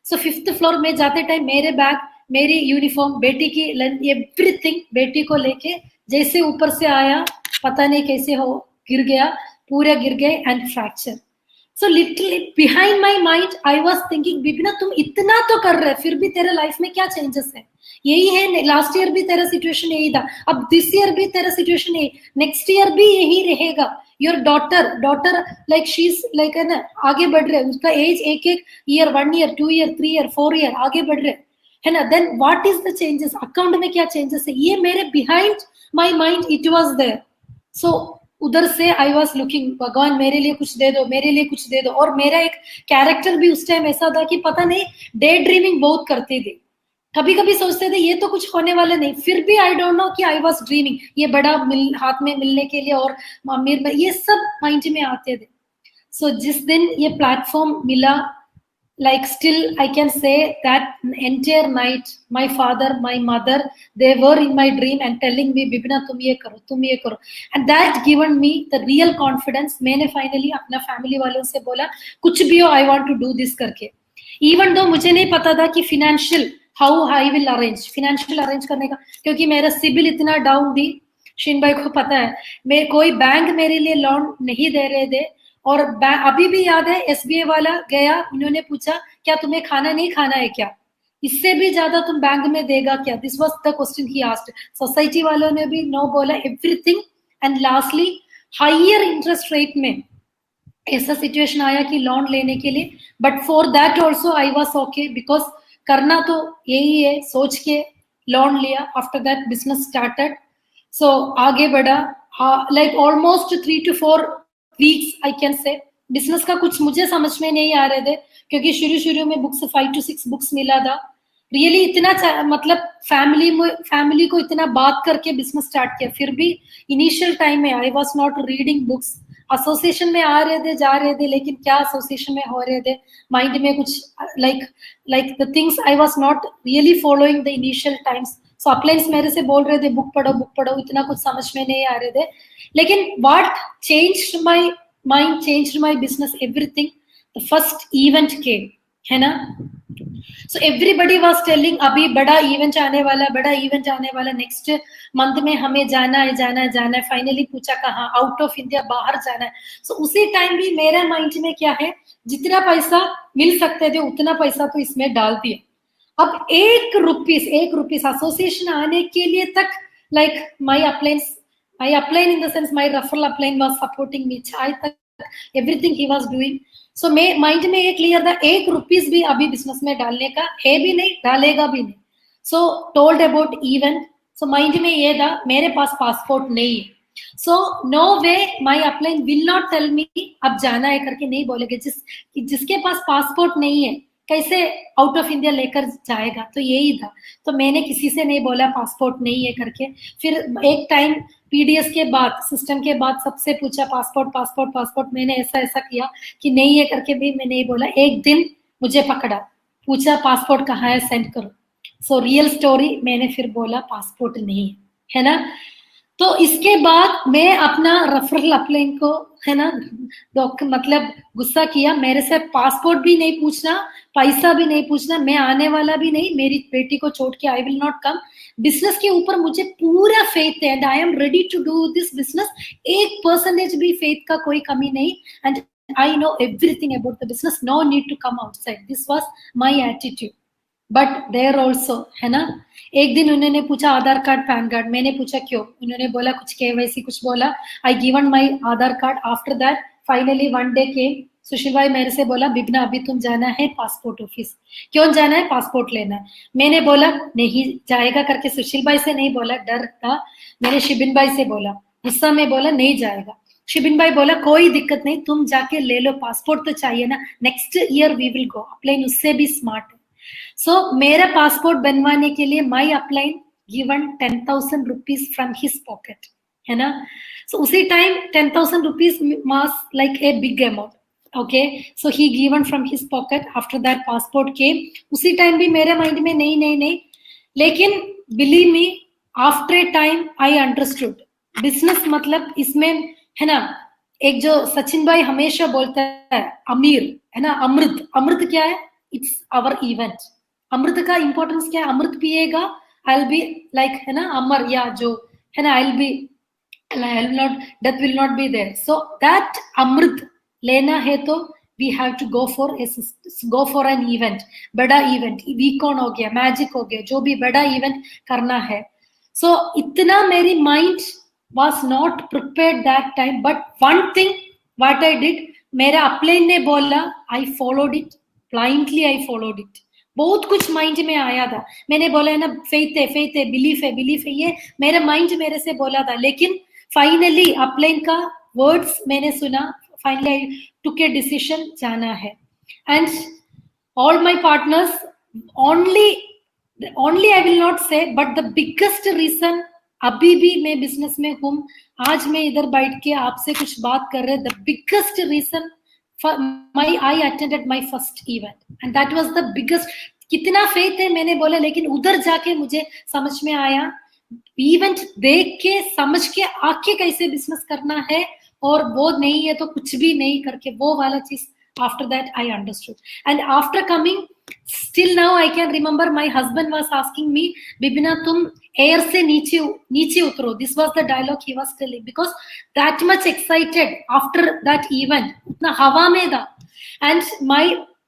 सो 5th फ्लोर में जाते टाइम मेरे बैग, मेरी यूनिफॉर्म, बेटी की एवरीथिंग, बेटी को लेके जैसे ऊपर से आया, पता नहीं कैसे हो गिर गया, पूरा गिर गए and fracture. So literally behind my mind I was thinking, Bipina तुम इतना तो कर रहे, फिर भी तेरे लाइफ में क्या चेंजेस है. यही है, लास्ट ईयर भी तेरा सिचुएशन यही था, अब दिस ईयर भी तेरा सिचुएशन यही, नेक्स्ट ईयर भी यही रहेगा. Your daughter like she is like है ना, आगे बढ़ रहे, उसका एज एक year, 1 year 2 year 3 year 4 year आगे बढ़ रहे, है ना. Then what is the changes, account में क्या चेंजेस है, ये मेरे behind my mind it was there. So उधर से आई वॉज लुकिंग, भगवान मेरे लिए कुछ दे दो, मेरे लिए कुछ दे दो. और मेरा एक कैरेक्टर भी उस टाइम ऐसा था कि पता नहीं, डे ड्रीमिंग बहुत करते थे. कभी कभी सोचते थे ये तो कुछ होने वाला नहीं, फिर भी आई डोंट नो कि आई वॉज ड्रीमिंग, ये बड़ा हाथ में मिलने के लिए और अमीर में, ये सब माइंड में आते थे. सो जिस दिन ये प्लेटफॉर्म मिला, like still I can say that entire night my father, my mother, they were in my dream and telling me बिपिना तुम ये करो, and that given me the real confidence. मैंने finally अपना फैमिली वालों से बोला कुछ भी हो I want to do this करके. even though मुझे नहीं पता था कि financial how I will arrange, financial arrange करने का, क्योंकि मेरा सिबिल इतना डाउन थी. शिन भाई को पता है, मैं कोई बैंक मेरे लिए लोन नहीं दे रहे थे. और अभी भी याद है, एसबीआई वाला गया, उन्होंने पूछा क्या तुम्हें खाना नहीं खाना है क्या, इससे भी ज्यादा तुम बैंक में देगा क्या, this was the question he asked. Society वालों ने भी नो बोला, everything. And lastly higher interest rate में ऐसा सिचुएशन आया कि लोन लेने के लिए. But for that also I was okay, because करना तो यही है, सोच के लोन लिया. After that business started. So आगे बढ़ा, like almost 3 to 4 weeks I can say. Business का कुछ मुझे समझ में नहीं आ रहे थे, क्योंकि शुरू में बुक्स 5 to 6 बुक्स मिला था. रियली इतना मतलब फैमिली को इतना बात करके बिजनेस स्टार्ट किया। फिर भी इनिशियल टाइम में I was not reading books, association में आ रहे थे जा रहे थे, लेकिन क्या एसोसिएशन में हो रहे थे माइंड में कुछ like the things I was not really following the initial times. So uplines मेरे से बोल रहे थे बुक पढ़ो, इतना कुछ समझ में नहीं आ रहे थे। लेकिन what changed my mind, changed my business, everything, the first event came, है ना। सो एवरीबडी वाज टेलिंग अभी बड़ा इवेंट आने वाला, नेक्स्ट मंथ में हमें जाना है। फाइनली पूछा कहाँ, आउट ऑफ इंडिया, बाहर जाना है। सो उसी टाइम भी मेरे माइंड में क्या है, जितना पैसा मिल सकते थे उतना पैसा तो इसमें डाल दिया। अब एक रुपीस एसोसिएशन आने के लिए तक, like my upline in the sense my referral upline was supporting me, चाय तक एवरीथिंग ही वाज डूइंग। सो मैं माइंड में ये क्लियर था, एक रुपीस भी अभी बिजनेस में डालने का है भी नहीं, डालेगा भी नहीं। So told about event, so mind में ये था मेरे पास पासपोर्ट नहीं है, so no way my upline will not tell me अब जाना है करके नहीं बोलेगे। जिसके पास पासपोर्ट नहीं है कैसे आउट ऑफ इंडिया लेकर जाएगा, तो यही था। तो मैंने किसी से नहीं बोला पासपोर्ट नहीं है करके। फिर एक टाइम पीडीएस के बाद, सिस्टम के बाद सबसे पूछा पासपोर्ट, मैंने ऐसा किया कि नहीं है करके भी मैं नहीं बोला। एक दिन मुझे पकड़ा, पूछा पासपोर्ट कहाँ है, सेंड करो। सो रियल स्टोरी, मैंने फिर बोला पासपोर्ट नहीं है ना। तो इसके बाद मैं अपना रेफरल अपलाइन को, है ना, मतलब गुस्सा किया। मेरे से पासपोर्ट भी नहीं पूछना, पैसा भी नहीं पूछना, मैं आने वाला भी नहीं, मेरी बेटी को छोड़ के I will not come. Business के ऊपर मुझे पूरा फेथ है and I am ready to do this business. 1% भी फेथ का कोई कमी नहीं, and I know everything about the business, no need to come outside. This was my attitude. But there also, है ना, एक दिन उन्होंने पूछा आधार कार्ड पैन कार्ड, मैंने पूछा क्यों, उन्होंने बोला कुछ केवाईसी कुछ बोला, I given my Aadhaar card. After that finally one day came, Sushil भाई मेरे से बोला बिबना अभी तुम जाना है पासपोर्ट ऑफिस। क्यों जाना है, पासपोर्ट लेना है। मैंने बोला नहीं जाएगा करके सुशील भाई से नहीं बोला, डर था। मैंने शिबिन भाई से बोला, गुस्सा में बोला नहीं जाएगा। शिबिन भाई बोला कोई दिक्कत नहीं, तुम जाके ले लो, पासपोर्ट तो चाहिए ना, next year we will go. Upline उससे भी स्मार्ट है। सो मेरा पासपोर्ट बनवाने के लिए my upline given 10,000 rupees from his pocket, है ना। सो उसी time 10,000 rupees was like a big amount, okay. So he given from his pocket. After that passport came. उसी टाइम भी मेरे माइंड में नहीं, लेकिन believe me after a time I understood business मतलब इसमें, है ना, एक जो सचिन भाई हमेशा बोलता है अमीर, है ना, अमृत क्या है, इट्स आवर इवेंट। अमृत का इंपॉर्टेंस क्या है, अमृत पिएगा आई विल बी लाइक, है ना, अमर, या जो, है ना, I will not, death will not be there. So that अमृत लेना है तो we have to go for an event, बड़ा इवेंट, वीकॉन हो गया, मैजिक हो गया, जो भी बड़ा इवेंट करना है। सो इतना मेरी mind was not prepared that time, but one thing what I did, मेरा अपलाइन ने बोला, I followed it blindly, I followed it। बहुत कुछ माइंड में आया था, मैंने बोला है ना, फेथ है, बिलीफ है, ये मेरा माइंड मेरे से बोला था। लेकिन फाइनली अपलाइन का वर्ड्स मैंने सुना, finally I took a decision, जाना है। And all my partners, only I will not say, but the biggest reason अभी भी मैं बिजनेस में हूँ, आज मैं इधर बैठ के आपसे कुछ बात कर रहे, the biggest reason I attended my first event and that was the biggest. कितना फेथ है मैंने बोला, लेकिन उधर जाके मुझे समझ में आया, इवेंट देख के समझ के आके कैसे बिजनेस करना है, और वो नहीं है तो कुछ भी नहीं करके, वो वाला चीज। After that I understood, and after coming, still now I can remember my husband was asking me, Bibina tum air se niche utro, this was the dialogue he was telling, because that much excited after that event, utna hawa mein tha। And my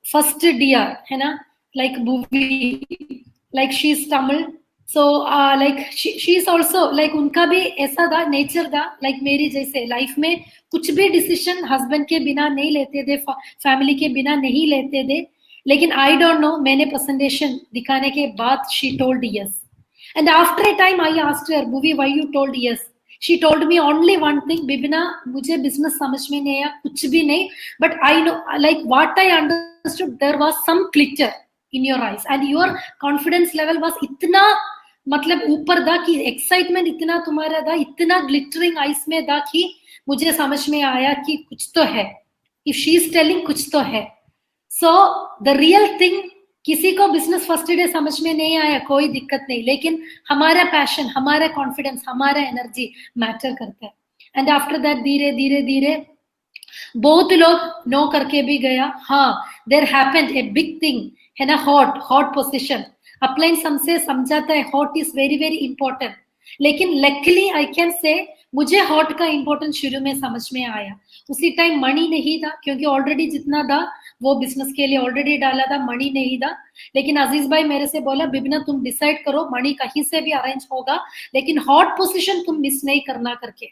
first dear, है ना, like Bhuvi, like she is Tamil, so like she is also like, उनका भी ऐसा था, nature था like मेरी जैसे। Life में कुछ भी डिसीजन हस्बैंड के बिना नहीं लेते थे, फैमिली के बिना नहीं लेते थे। लेकिन आई डोंट नो, मैंने प्रेजेंटेशन दिखाने के बाद she told yes, and after a time I asked her, Bhuvi why you told yes. She told me only one thing, Bibina मुझे बिजनेस समझ में नहीं आया, कुछ भी नहीं, but I know, like what I understood, there was some glitter in your eyes and your confidence level was इतना मतलब ऊपर था कि एक्साइटमेंट इतना तुम्हारा था, इतना ग्लिटरिंग आइस में था कि मुझे समझ में आया कि कुछ तो है, इफ शी इज टेलिंग कुछ तो है. सो द रियल थिंग, किसी को बिजनेस फर्स्ट डे समझ में नहीं आया कोई दिक्कत नहीं, लेकिन हमारा पैशन, हमारा कॉन्फिडेंस, हमारा एनर्जी मैटर करता है. एंड आफ्टर दैट धीरे धीरे धीरे बहुत लोग नो करके भी गया. हाँ, there happened a big thing है ना, हॉट पोजीशन. अपलाइंस हमसे समझाता है hot is very very important, लेकिन लकीली आई कैन से मुझे हॉट का इंपॉर्टेंस शुरू में समझ में आया. उसी टाइम मनी नहीं था, क्योंकि ऑलरेडी जितना था वो बिजनेस के लिए ऑलरेडी डाला था, मनी नहीं था. लेकिन अजीज भाई मेरे से बोला, बिबिना तुम डिसाइड करो, मनी कहीं से भी अरेंज होगा, लेकिन हॉट पोजीशन तुम मिस नहीं करना करके.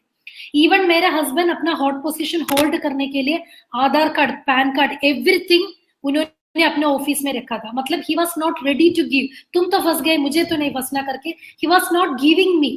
इवन मेरे हस्बैंड अपना हॉट पोजीशन होल्ड करने के लिए Aadhaar card, PAN card, everything उन्होंने अपने ऑफिस में रखा था. मतलब he was not ready to give. तुम तो फंस गए, मुझे तो नहीं फंसना करके he was not giving me.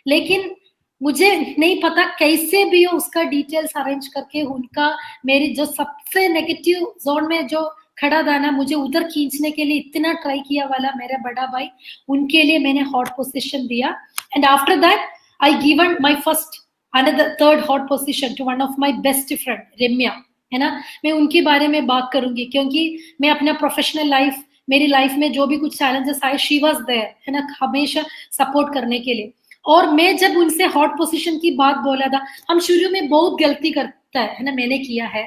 लेकिन मुझे नहीं पता कैसे भी हो उसका डिटेल्स अरेंज करके उनका, मेरी जो सबसे नेगेटिव जोन में जो खड़ा था ना, मुझे उधर खींचने के लिए इतना ट्राई किया वाला मेरा बड़ा भाई, उनके लिए मैंने हॉट पोजीशन दिया. And after that I given my first another third hot position to one of my best friend Ramya, है ना. मैं उनके बारे में बात करूंगी, क्योंकि मैं अपना प्रोफेशनल लाइफ, मेरी लाइफ में जो भी कुछ चैलेंजेस आए, शी वाज देयर, है ना, हमेशा सपोर्ट करने के लिए. और मैं जब उनसे हॉट पोजीशन की बात बोला था, हम शुरू में बहुत गलती करता है ना, मैंने किया है,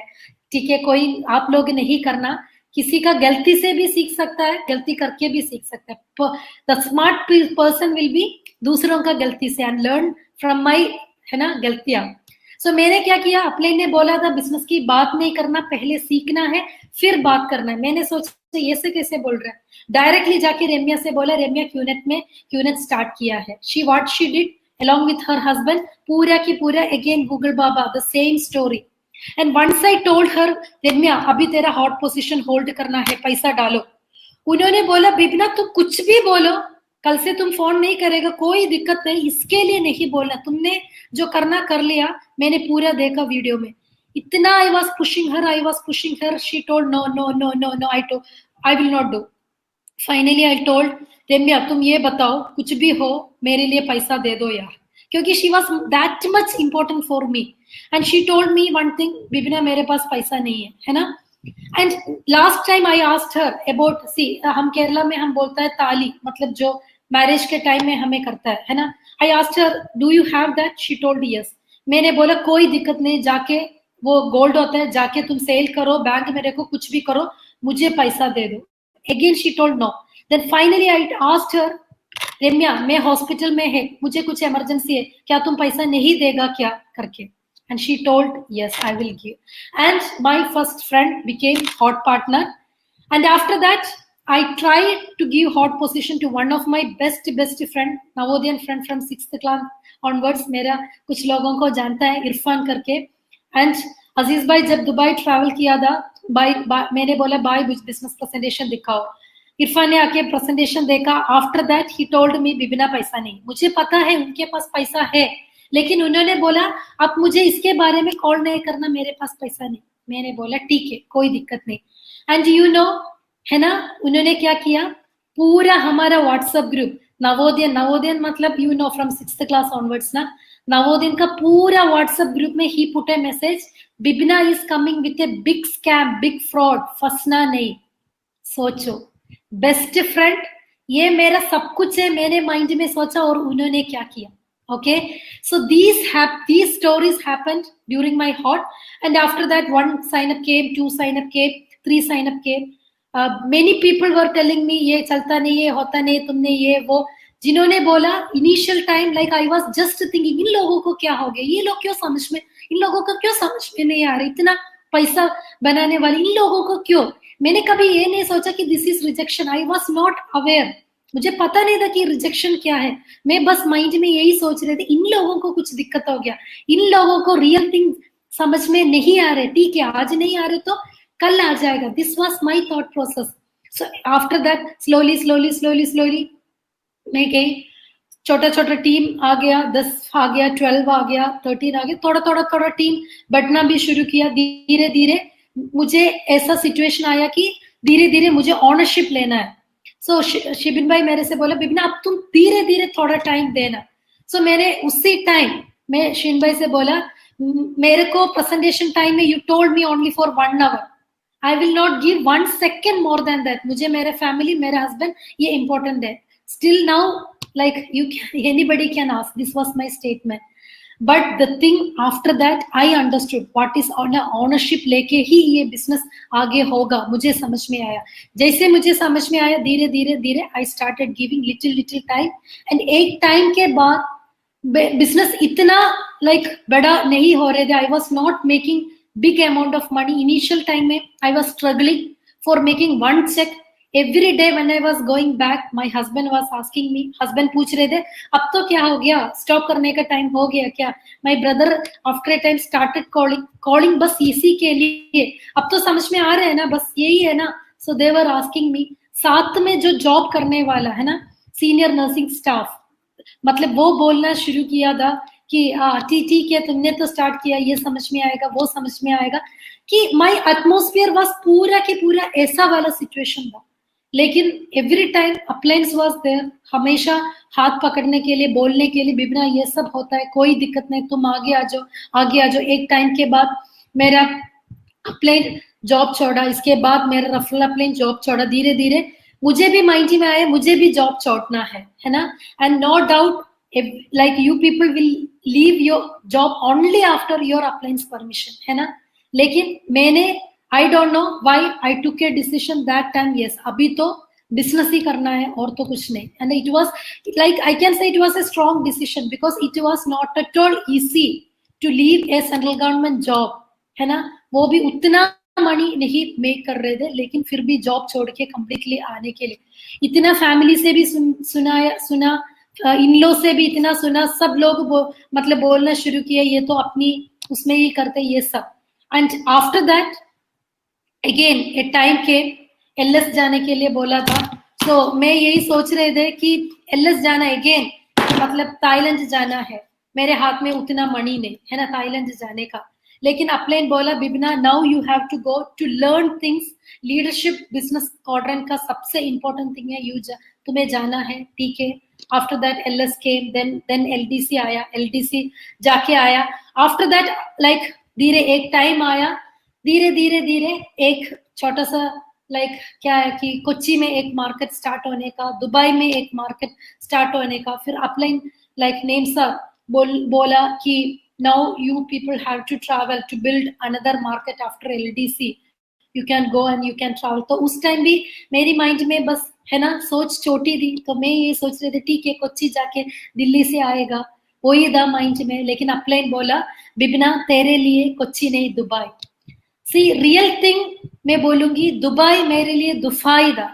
ठीक है, कोई आप लोग नहीं करना. किसी का गलती से भी सीख सकता है, गलती करके भी सीख सकता है. The smart person will be दूसरों का गलती से एंड लर्न फ्रॉम माई, है ना, गलतियां. सो मैंने क्या किया, अपने ने बोला था बिजनेस की बात नहीं करना, पहले सीखना है फिर बात करना है. मैंने सोचा ये से कैसे बोल रहा है, डायरेक्टली जाके रम्या से बोला, रम्या क्यूनेट स्टार्ट किया है. She what she did along with her husband, पूरा की पूरा again Google Baba, the same story. And once I told her, रम्या अभी तेरा हॉट पोजीशन होल्ड करना है, पैसा डालो. उन्होंने बोला, बिबिना तुम कुछ भी बोलो, कल से तुम फोन नहीं करेगा, कोई दिक्कत नहीं, इसके लिए नहीं बोलना, तुमने जो करना कर लिया. मैंने पूरा देखा वीडियो में, इतना I was pushing her. She told no, I will not do. Finally I told, रम्या तुम ये बताओ, कुछ भी हो मेरे लिए पैसा दे दो यार, क्योंकि she was that much important for me. And she told me one thing, बिबिना मेरे पास पैसा नहीं है ना. And last time I asked her about, see हम केरला में हम बोलता है ताली, मतलब जो मैरिज के टाइम में हमें करता है ना. I asked her, do you have that? She told yes. मैंने बोला कोई दिक्कत नहीं, जाके वो गोल्ड होता है, जाके तुम सेल करो, बैंक में रखो, कुछ भी करो, मुझे पैसा दे दो. Again she told no. Then finally I asked her, रम्या मैं हॉस्पिटल में है, मुझे कुछ इमरजेंसी है, क्या तुम पैसा नहीं देगा क्या करके. And she told yes, I will give. And my first friend became hot partner. And after that I tried to give hot position to one of my best friend, Navodian friend from 6th class onwards. मेरा कुछ लोगों को जानता है, इरफान करके. And अजीज भाई जब Dubai travel किया था, मैंने बोला बाय बिजनेस प्रेजेंटेशन दिखाओ. इरफान ने आके प्रेजेंटेशन देखा. After that he told me, Bibina पैसा नहीं. मुझे पता है उनके पास पैसा है, लेकिन उन्होंने बोला अब मुझे इसके बारे में कॉल नहीं करना, मेरे पास पैसा नहीं. मैंने बोला ठीक है, कोई दिक्कत नहीं. एंड यू नो, है ना, उन्होंने क्या किया, पूरा हमारा व्हाट्सएप ग्रुप, नवोदयन मतलब you know from 6th class onwards ना, नवोदयन का पूरा व्हाट्सएप ग्रुप में he put a message, Bibina is coming with a big scam, big fraud, फंसना नहीं. सोचो, बेस्ट फ्रेंड, ये मेरा सब कुछ है, मैंने माइंड में सोचा और उन्होंने क्या किया. Okay, so these stories happened during my hot, and after that 1 sign up came, 2 sign up came, 3 sign up came. Many people were telling me ये चलता नहीं, ये होता नहीं, तुमने ये वो, जिन्होंने बोला initial time, like I was just thinking in लोगों को क्या हो गया, ये लोग क्यों समझ में, इन लोगों को क्यों समझ में नहीं आ रहा, इतना पैसा बनाने वाली इन लोगों को क्यों. मैंने कभी ये नहीं सोचा कि this is rejection. I was not aware, मुझे पता नहीं था कि रिजेक्शन क्या है. मैं बस माइंड में यही सोच रहे थे, इन लोगों को कुछ दिक्कत हो गया, इन लोगों को रियल थिंग समझ में नहीं आ रहे, ठीक है आज नहीं आ रहे तो कल आ जाएगा. This was my thought process. So after that slowly मैं गई, छोटा टीम आ गया, 10 आ गया, 12 आ गया, 13 आ गया, थोड़ा टीम बढ़ना भी शुरू किया. धीरे धीरे मुझे ऐसा सिचुएशन आया कि धीरे धीरे मुझे ऑनरशिप लेना है। सो शिबिन भाई मेरे से बोला बिबिना अब तुम धीरे धीरे थोड़ा टाइम देना। सो मैंने उसी टाइम मैं शिबिन भाई से बोला मेरे को प्रेजेंटेशन टाइम में you told me only for 1 hour, I will not give 1 second more than that. मुझे मेरे फैमिली मेरे हस्बैंड ये इंपॉर्टेंट है। Still now like you can, anybody can ask, this was my statement, but the thing after that I understood what is ownership लेके ही ये business आगे होगा। मुझे समझ में आया, जैसे मुझे समझ में आया धीरे धीरे धीरे I started giving little time, and एक टाइम के बाद बिजनेस इतना like बड़ा नहीं हो रहे थे। I was not making big amount of money initial time में। I was struggling for making 1 check every day when I was going back। My husband was asking me, husband पूछ रहे थे अब तो क्या हो गया, स्टॉप करने का टाइम हो गया क्या। My brother after a time started calling बस इसी के लिए, अब तो समझ में आ रहे हैं ना, बस यही है ना। So they were asking me, साथ में जो जॉब करने वाला है ना सीनियर नर्सिंग स्टाफ, मतलब वो बोलना शुरू किया था कि ठीक है तुमने तो स्टार्ट किया, ये समझ में आएगा वो समझ में आएगा, कि माई एटमोस्फियर वाज पूरा के पूरा ऐसा वाला सिचुएशन था। लेकिन एवरी टाइम अपलायंस वाज देयर, हमेशा हाथ पकड़ने के लिए बोलने के लिए बिबिना ये सब होता है, कोई दिक्कत नहीं, तुम आगे आ जाओ आगे आ जाओ। एक टाइम के बाद मेरा अपलाइन जॉब छोड़ा, इसके बाद मेरा रफल अपलाइन जॉब छोड़ा। धीरे धीरे मुझे भी माइंड में आया मुझे भी जॉब छोड़ना है ना। And no doubt like you people will leave your job only after your appliance permission, है ना। लेकिन मैंने I don't know why I took a decision that time, yes अभी तो बिजनेस ही करना है और तो कुछ नहीं। and it was like I can say it was a strong decision because it was not at all easy to leave a central government job, है ना। वो भी उतना मनी नहीं मेक कर रहे थे, लेकिन फिर भी जॉब छोड़ के कम्प्लीटली आने के लिए इतना फैमिली से भी सुना इन लो से भी इतना सुना, सब लोग मतलब बोलना शुरू किया ये तो अपनी उसमें ही करते ये सब। And after that again A time के एलएस जाने के लिए बोला था। तो मैं यही सोच रहे थे कि एलएस जाना अगेन मतलब थाईलैंड जाना है, मेरे हाथ में उतना मनी नहीं है ना थाईलैंड जाने का। लेकिन अपलाइन बोला Bibina now you have to go to learn things, leadership business quadrant का सबसे इंपॉर्टेंट थिंग है, तुम्हें जाना है, ठीक है। After that LS came, then LDC आया, एलडीसी जाके आया। आफ्टर दैट लाइक धीरे एक टाइम आया, धीरे धीरे धीरे एक छोटा सा लाइक क्या है कि कोच्चि में एक मार्केट स्टार्ट होने का, दुबई में एक मार्केट स्टार्ट होने का। फिर अपलाइन लाइक नेम सर बोला कि now you people have to travel to build another market after LDC, you can go and you can travel. तो उस टाइम भी मेरी माइंड में बस है ना सोच छोटी थी, तो मैं ये सोच रही थी ठीक है कोच्चि जाके दिल्ली से आएगा, वही था माइंड में। लेकिन अपलाइन बोला बिबिना तेरे लिए कोच्चि नहीं दुबई। सी रियल थिंग मैं बोलूंगी दुबई मेरे लिए दुफाई था।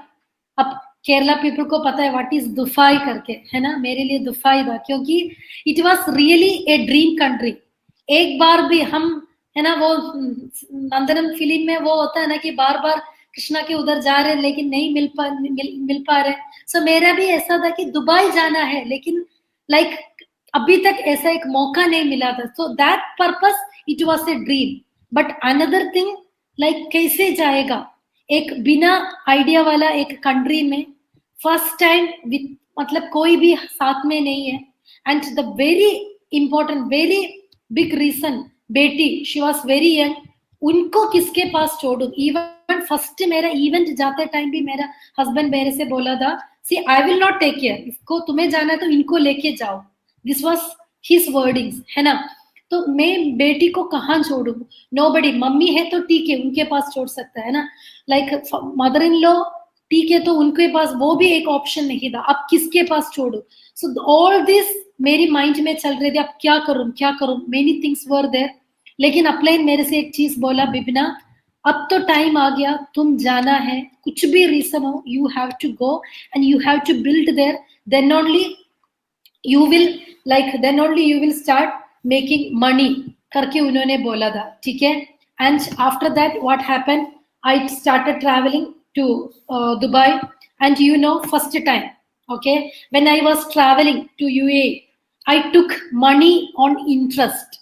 अब केरला पीपल को पता है व्हाट इज दुफाई करके, है ना। मेरे लिए दुफाई था क्योंकि it was really a dream country. एक बार भी हम है ना वो नंदनम फिल्म में वो होता है ना कि बार बार कृष्णा के उधर जा रहे लेकिन नहीं मिल पा रहे। सो मेरा भी ऐसा था कि दुबई जाना है, लेकिन लाइक अभी तक ऐसा एक मौका नहीं मिला था। So that purpose it was a dream. But another thing like कैसे जाएगा एक बिना आइडिया वाला एक कंट्री में, फर्स्ट टाइम विथ मतलब कोई भी साथ में नहीं है। And the very important very big reason बेटी शी वॉज वेरी यंग, उनको किसके पास छोड़ू। इवन फर्स्ट मेरा इवेंट जाते टाइम भी मेरा हस्बैंड मेरे से बोला था see I will not take care, इसको तुम्हें जाना है तो इनको लेके जाओ, दिस वॉज हिज वर्डिंग्स, है ना। तो मैं बेटी को कहाँ छोड़ू, नोबडी। मम्मी है तो ठीक है उनके पास छोड़ सकता है ना, लाइक मदर इन लॉ ठीक है तो उनके पास वो भी एक ऑप्शन नहीं था, अब किसके पास छोड़ू। सो ऑल दिस मेरी माइंड में चल रही थी, अब क्या करूं, मेनी थिंग्स वर देयर। लेकिन अपलाइन मेरे से एक चीज बोला बिबिना अब तो टाइम आ गया, तुम जाना है, कुछ भी रीजन हो you have to go and you have to build there, then only you will start making money करके उन्होंने बोला था, ठीक है। And after that what happened, I started travelling to Dubai and you know first time okay when I was traveling to UAE I took money on interest,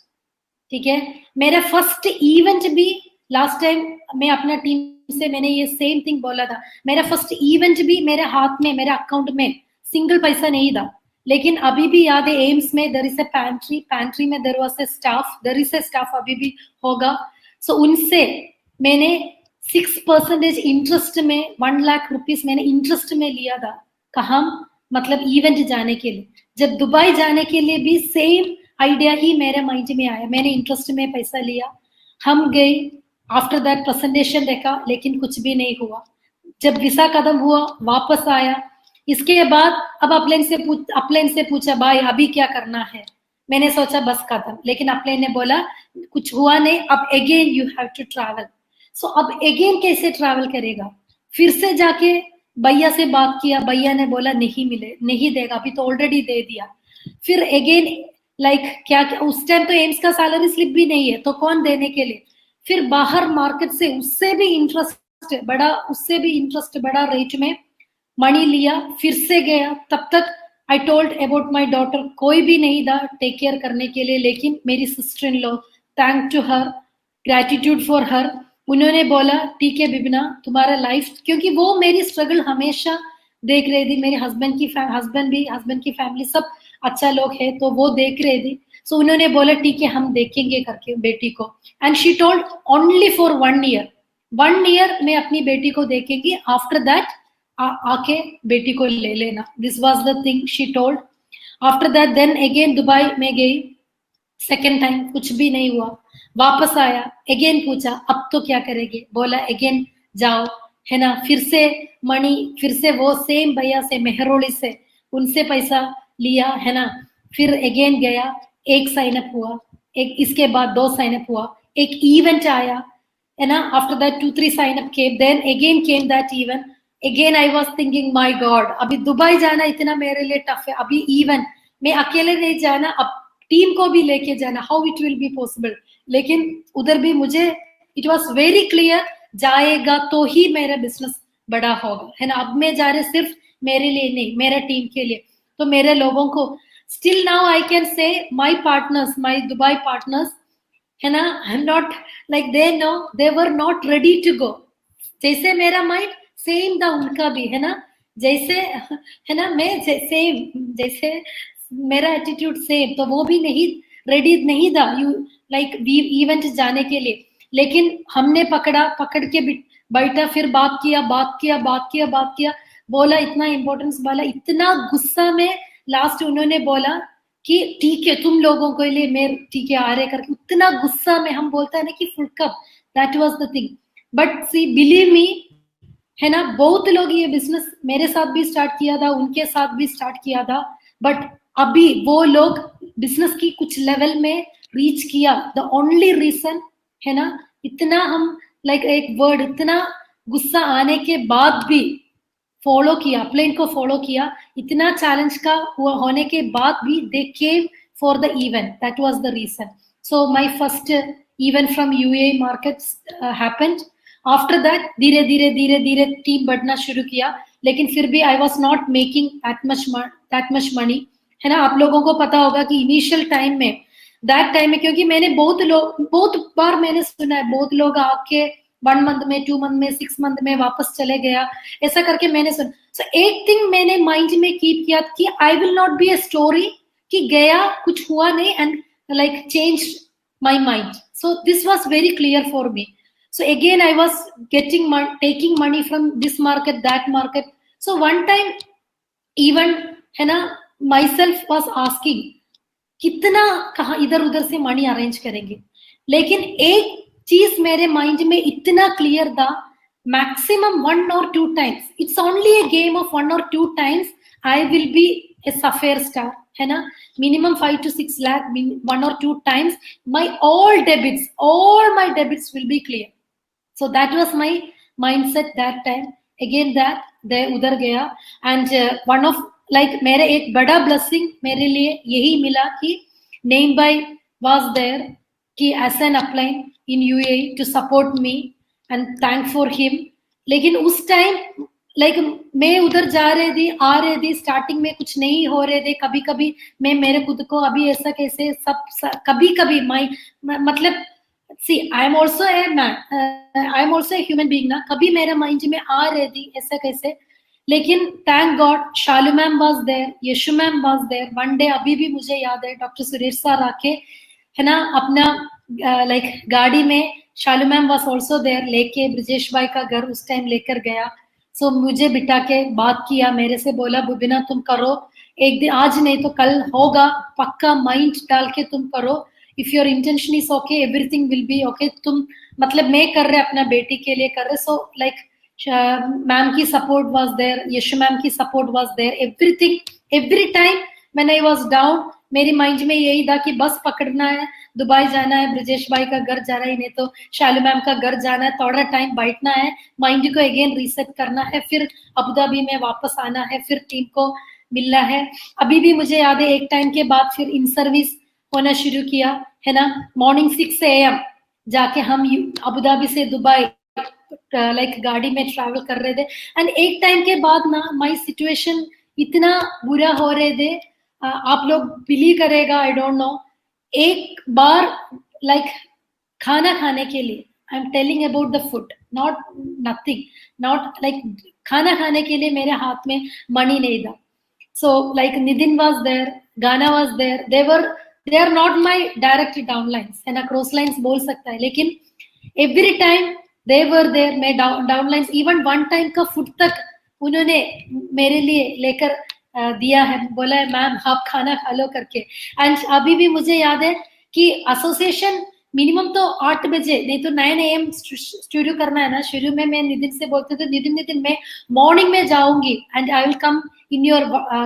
ठीक है। मेरा first event भी लास्ट टाइम मैं अपना team से मैंने ये same thing बोला था। मेरा फर्स्ट इवेंट भी मेरे हाथ में, मेरे अकाउंट में सिंगल पैसा नहीं था, लेकिन अभी भी याद है एम्स में देयर इज अ पैंट्री में there was a staff, there is a staff अभी भी होगा। सो उनसे मैंने 6% इंटरेस्ट में 1 लाख रुपीस मैंने इंटरेस्ट में लिया था। कहाँ? मतलब इवेंट जाने के लिए। जब दुबई जाने के लिए भी सेम आइडिया ही मेरे माइंड में आया, मैंने इंटरेस्ट में पैसा लिया, हम गए, आफ्टर दैट प्रेजेंटेशन देखा, लेकिन कुछ भी नहीं हुआ। जब वीसा खत्म हुआ, वापस आया, इसके बाद अब अपलाइन से पूछा भाई अभी क्या करना है। मैंने सोचा बस खत्म, लेकिन अपलाइन ने बोला कुछ हुआ नहीं, अब again you have to travel. So अब अगेन कैसे ट्रैवल करेगा? फिर से जाके भैया से बात किया, भैया ने बोला नहीं देगा, अभी तो ऑलरेडी दे दिया। फिर अगेन क्या उस टाइम तो एम्स का सैलरी स्लिप भी नहीं है, तो कौन देने के लिए? फिर बाहर मार्केट से उससे भी इंटरेस्ट बड़ा रेट में मनी लिया, फिर से गया। तब तक I told about my daughter, कोई भी नहीं था टेक केयर करने के लिए, लेकिन मेरी sister in law, thank to her, gratitude for her, उन्होंने बोला ठीक है बिबिना तुम्हारा लाइफ, क्योंकि वो मेरी स्ट्रगल हमेशा देख रही थी। मेरे हस्बैंड की फैमिली सब अच्छा लोग है, तो वो देख रहे थे। सो उन्होंने बोला ठीक है हम देखेंगे करके बेटी को। And she told only for 1 year मैं अपनी बेटी को देखेंगी, आफ्टर दैट आके बेटी को ले लेना। This was the thing she told. After that then again Dubai में गई, सेकेंड टाइम कुछ भी नहीं हुआ, वापस आया, अगेन पूछा अब तो क्या करेंगे? बोला अगेन जाओ, है ना। फिर से मनी, फिर से वो सेम भैया से, मेहरोली से, उनसे पैसा लिया, है ना। फिर अगेन गया, एक साइन अप हुआ, एक इसके बाद 2 साइन अप हुआ, एक इवेंट आया, है ना। After that 2-3 sign up came, then again came that event. Again I was thinking my god, अभी दुबई जाना इतना मेरे लिए टफ है, अभी इवेंट मैं अकेले नहीं जाना, अब टीम को भी लेके जाना, how it will be possible. लेकिन उधर भी मुझे इट वाज वेरी क्लियर, जाएगा तो ही मेरा बिजनेस बड़ा होगा, है ना। अब मैं जा रही सिर्फ मेरे लिए नहीं, मेरा टीम के लिए। तो मेरे लोगों को still now I can say my partners, my Dubai partners, है ना, I am not like they know, they were not ready to go. जैसे मेरा माइंड सेम था उनका भी, है ना। जैसे, है ना, मैं सेम, जैसे मेरा एटीट्यूड सेम, तो वो भी रेडी नहीं था इवेंट जाने के लिए। लेकिन हमने पकड़ के बैठा, फिर बात किया, बोला इतना इंपॉर्टेंस वाला, इतना गुस्सा में लास्ट उन्होंने बोला कि ठीक है तुम लोगों के लिए मैं ठीक है आ रहे करके, उतना गुस्सा में हम बोलता है ना कि full cup, that was the thing. But see believe me, है ना, बहुत लोग ये बिजनेस मेरे साथ भी स्टार्ट किया था, उनके साथ भी स्टार्ट किया था, बट अभी वो लोग बिजनेस की कुछ लेवल में रीच किया। द ओनली रीजन, है ना, इतना हम एक वर्ड, इतना गुस्सा आने के बाद भी फॉलो किया, प्लेन को फॉलो किया, इतना चैलेंज का होने के बाद भी they came for the event, that was the reason. So my first event from UAE markets happened. After that धीरे धीरे टीम बढ़ना शुरू किया, लेकिन फिर भी I was not making that much money, है ना। आप लोगों को पता होगा कि इनिशियल टाइम में, दैट टाइम में, क्योंकि मैंने बहुत बार मैंने सुना है, बहुत लोग आके 1 मंथ में, 2 मंथ में, 6 मंथ में वापस चले गया, ऐसा करके मैंने सुना। सो एक थिंग मैंने माइंड में कीप किया कि आई will not be a story कि गया कुछ हुआ नहीं and change my mind. So this was very clear for me. So again I was taking money from this market, that market. So one time even, है ना, myself was asking कितना कहाँ इधर उधर से मनी अरेंज करेंगे। लेकिन एक चीज मेरे माइंड में इतना क्लियर था, maximum 1 or 2 times, it's only A game of 1 or 2 times I will B A sphere star, है ना। Minimum 5 to 6 lakh 1 or 2 times all my debits will be clear. So that was my mindset that time. Again that they उधर गया, and one of मेरे एक बड़ा blessing मेरे लिए यही मिला कि नेम भाई was there कि as an upline in UAE to support me, and thank for him. लेकिन उस टाइम मैं उधर जा रही थी, आ रही थी, स्टार्टिंग में कुछ नहीं हो रहे थे, कभी कभी मैं मेरे खुद को अभी ऐसा कैसे सब कभी कभी मतलब see I am also a man, I am also a human being ना, कभी मेरे माइंड में आ रही थी ऐसा कैसे, लेकिन thank god Shalu ma'am was there, Yashu ma'am was there. One day अभी भी मुझे याद है, डॉक्टर सुरेश सर आके है ना अपना लाइक गाड़ी में, शालू मैम वाज आल्सो देयर, लेके ब्रजेश भाई का घर उस टाइम लेकर गया। सो मुझे बिठा के बात किया, मेरे से बोला बुबिना तुम करो, एक दिन आज नहीं तो कल होगा, पक्का माइंड डाल के तुम करो, if your intention is okay everything will be okay. तुम मतलब मैं कर रहे अपना बेटी के लिए कर रहे, सो लाइक मैम की support was there, Yashu ma'am की support was there, everything every time when I was down मेरी माइंड में यही था कि बस पकड़ना है, दुबई जाना है, ब्रजेश भाई का घर जाना है, नहीं तो शालू मैम का घर जाना है, थोड़ा टाइम बैठना है, माइंड को अगेन रीसेट करना है, फिर अबू धाबी में वापस आना है, फिर टीम को मिलना है। अभी भी मुझे याद है एक टाइम के बाद फिर इन सर्विस होना शुरू किया है ना, मॉर्निंग 6 AM जाके हम अबू धाबी से दुबई लाइक गाड़ी में ट्रैवल कर रहे थे। एंड एक टाइम के बाद ना माय सिचुएशन इतना बुरा हो रहे थे, आप लोग बिलीव करेगा आई डोंट नो, एक बार लाइक खाना खाने के लिए, आई am telling about the food, not nothing, not like खाना खाने के लिए मेरे हाथ में मनी नहीं था। So like Nitin was there, गाना was there, they are not my direct downlines है ना, क्रॉस लाइंस बोल सकता है, लेकिन every time they were there, मैं डाउनलाइंस इवन वन टाइम का फूड तक उन्होंने मेरे लिए लेकर दिया है, बोला है मैम आप खाना खा लो करके। एंड अभी भी मुझे याद है कि एसोसिएशन मिनिमम तो 8 बजे नहीं तो 9 AM स्टूडियो करना है ना, शुरू में मैं नितिन से बोलते थे नितिन मैं मॉर्निंग में जाऊंगी and I will come in your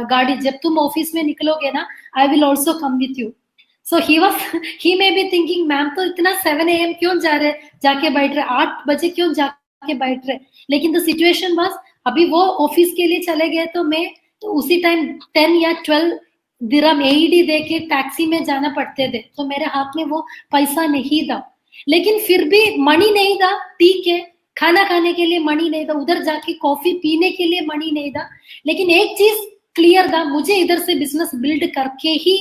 गाड़ी, जब तुम ऑफिस में निकलोगे ना I will also come with you. So he may be thinking ma'am तो इतना 7 AM क्यों जा रहे, जाके बैठ रहे, 8 बजे क्यों जाके बैठ रहे, लेकिन द सिचुएशन वाज अभी वो ऑफिस के लिए चले गए तो मैं तो उसी टाइम 10 या 12 दिरहम AED दे के टैक्सी में जाना पड़ते थे, तो मेरे हाथ में वो पैसा नहीं था, लेकिन फिर भी मनी नहीं था, ठीक है खाना खाने के लिए मनी नहीं था, उधर जाके कॉफी पीने के लिए मनी नहीं था, लेकिन एक चीज क्लियर था, मुझे इधर से बिजनेस बिल्ड करके ही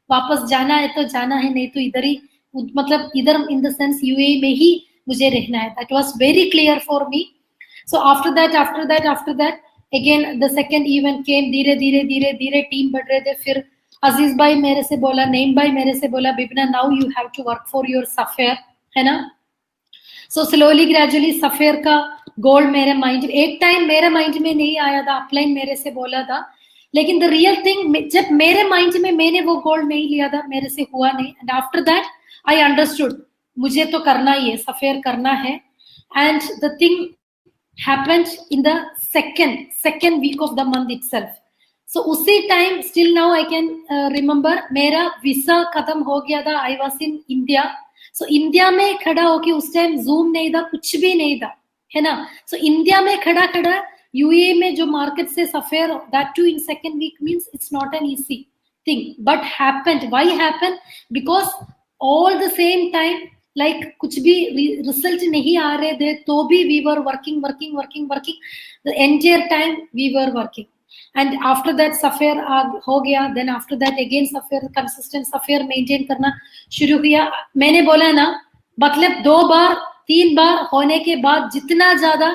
वापस जाना है तो जाना है, नहीं तो इधर ही मतलब इधर इन द सेंस UAE में ही मुझे रहना है। That was very clear for me. So after that again the second event came, धीरे धीरे टीम बढ़ रहे थे, फिर अजीज भाई मेरे से बोला, नईम भाई मेरे से बोला बिबना now you have to work for your सफेयर है ना। सो स्लोली ग्रेजुअली सफेयर का गोल मेरे माइंड, एक टाइम मेरे माइंड में नहीं आया था, अपलाइन मेरे से बोला था, लेकिन द रियल थिंग जब मेरे माइंड में मैंने वो गोल नहीं लिया था, मेरे से हुआ नहीं, and after that I understood मुझे तो करना ही है, सफेयर करना है। And the thing happened in the second week of the month itself. So उसी time still now I can remember मेरा वीसा खत्म हो गया था, I was in India. So India में खड़ा होके उस टाइम जूम नहीं था, कुछ भी नहीं था है ना। So इंडिया में खड़ा UAE में जो मार्केट से sphere, that too in second week means it's not an easy thing, but happened. Why happened? Because all the same time like कुछ भी रिजल्ट नहीं आ रहे थे तो भी we were working the entire time we were working. And after that sapphire हो गया, then after that again sapphire, consistent sapphire maintain करना शुरू किया। मैंने बोला ना मतलब 2 बार 3 बार होने के बाद जितना ज्यादा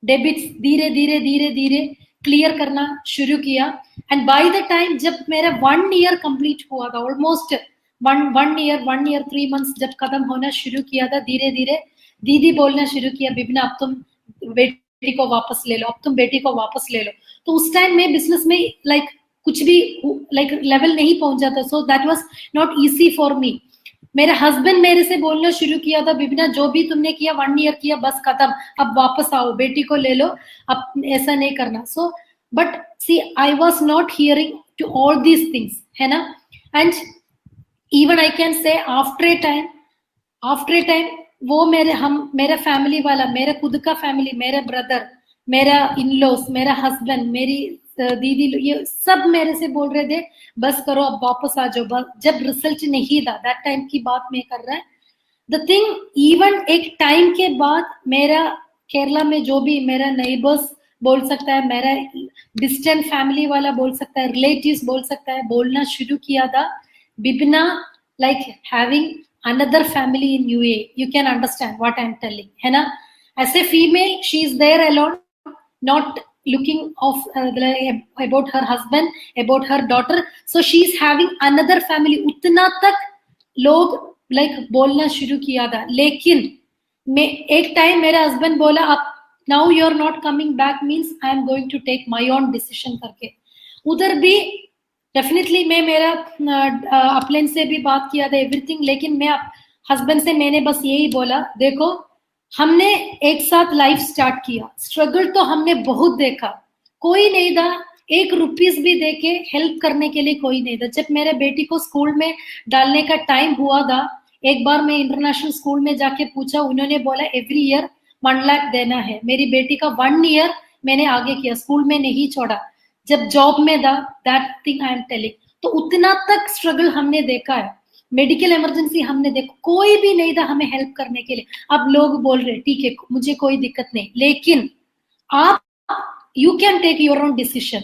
डेबिट्स धीरे धीरे क्लियर करना शुरू किया। एंड बाय द टाइम जब मेरा 1 ईयर कंप्लीट हुआ था, ऑलमोस्ट वन ईयर 3 months जब खत्म होना शुरू किया था, धीरे धीरे दीदी बोलना शुरू किया बिबना अब तुम बेटी को वापस ले लो, अब तुम बेटी को वापस ले लो। तो उस टाइम में बिजनेस में लाइक कुछ भी लाइक लेवल नहीं पहुंचा था, so that was not easy for me. मेरा हस्बैंड मेरे से बोलना शुरू किया था बिबना जो भी तुमने किया 1 ईयर किया बस खत्म, अब वापस आओ बेटी को ले लो, अब ऐसा नहीं करना। So but see I was not hearing to all these things है ना। And even I can say after a time वो मेरा फैमिली वाला, मेरा खुद का फैमिली, मेरा ब्रदर, मेरा इन-लॉज, मेरा हस्बैंड, मेरी दीदी, ये सब मेरे से बोल रहे थे बस करो अब वापस आ जाओ, जब रिजल्ट नहीं था, दैट टाइम की बात मैं कर रहा है। द थिंग इवन एक टाइम के बाद मेरा केरला में जो भी मेरा नेबर्स बोल सकता है, मेरा डिस्टेंट फैमिली वाला बोल सकता है, रिलेटिव्स बोल सकता है, बोलना शुरू किया था बिबना like having another family in UAE. You can understand what I'm telling, है ना? As a female, she is there alone, not looking of about her husband, about her daughter. So she is having another family. उतना तक लोग like बोलना शुरू किया था. लेकिन मैं एक टाइम मेरा हस्बैंड बोला, अब now you are not coming back means I am going to take my own decision करके. उधर भी डेफिनेटली मैं मेरा अपलेन से भी बात किया था एवरीथिंग, लेकिन मैं हस्बैंड से मैंने बस यही बोला, देखो हमने एक साथ लाइफ स्टार्ट किया, स्ट्रगल तो हमने बहुत देखा, कोई नहीं था, 1 रुपीस भी देके हेल्प करने के लिए कोई नहीं था. जब मेरे बेटी को स्कूल में डालने का टाइम हुआ था, एक बार मैं इंटरनेशनल स्कूल में जाके पूछा, उन्होंने बोला एवरी ईयर 1 लाख देना है. मेरी बेटी का 1 ईयर मैंने आगे किया, स्कूल में नहीं छोड़ा, जब जॉब में था, that thing I am telling. तो उतना तक स्ट्रगल हमने देखा है. मेडिकल इमरजेंसी हमने देखा, कोई भी नहीं था हमें हेल्प करने के लिए. अब लोग बोल रहे ठीक है मुझे कोई दिक्कत नहीं, लेकिन आप you can take your own decision.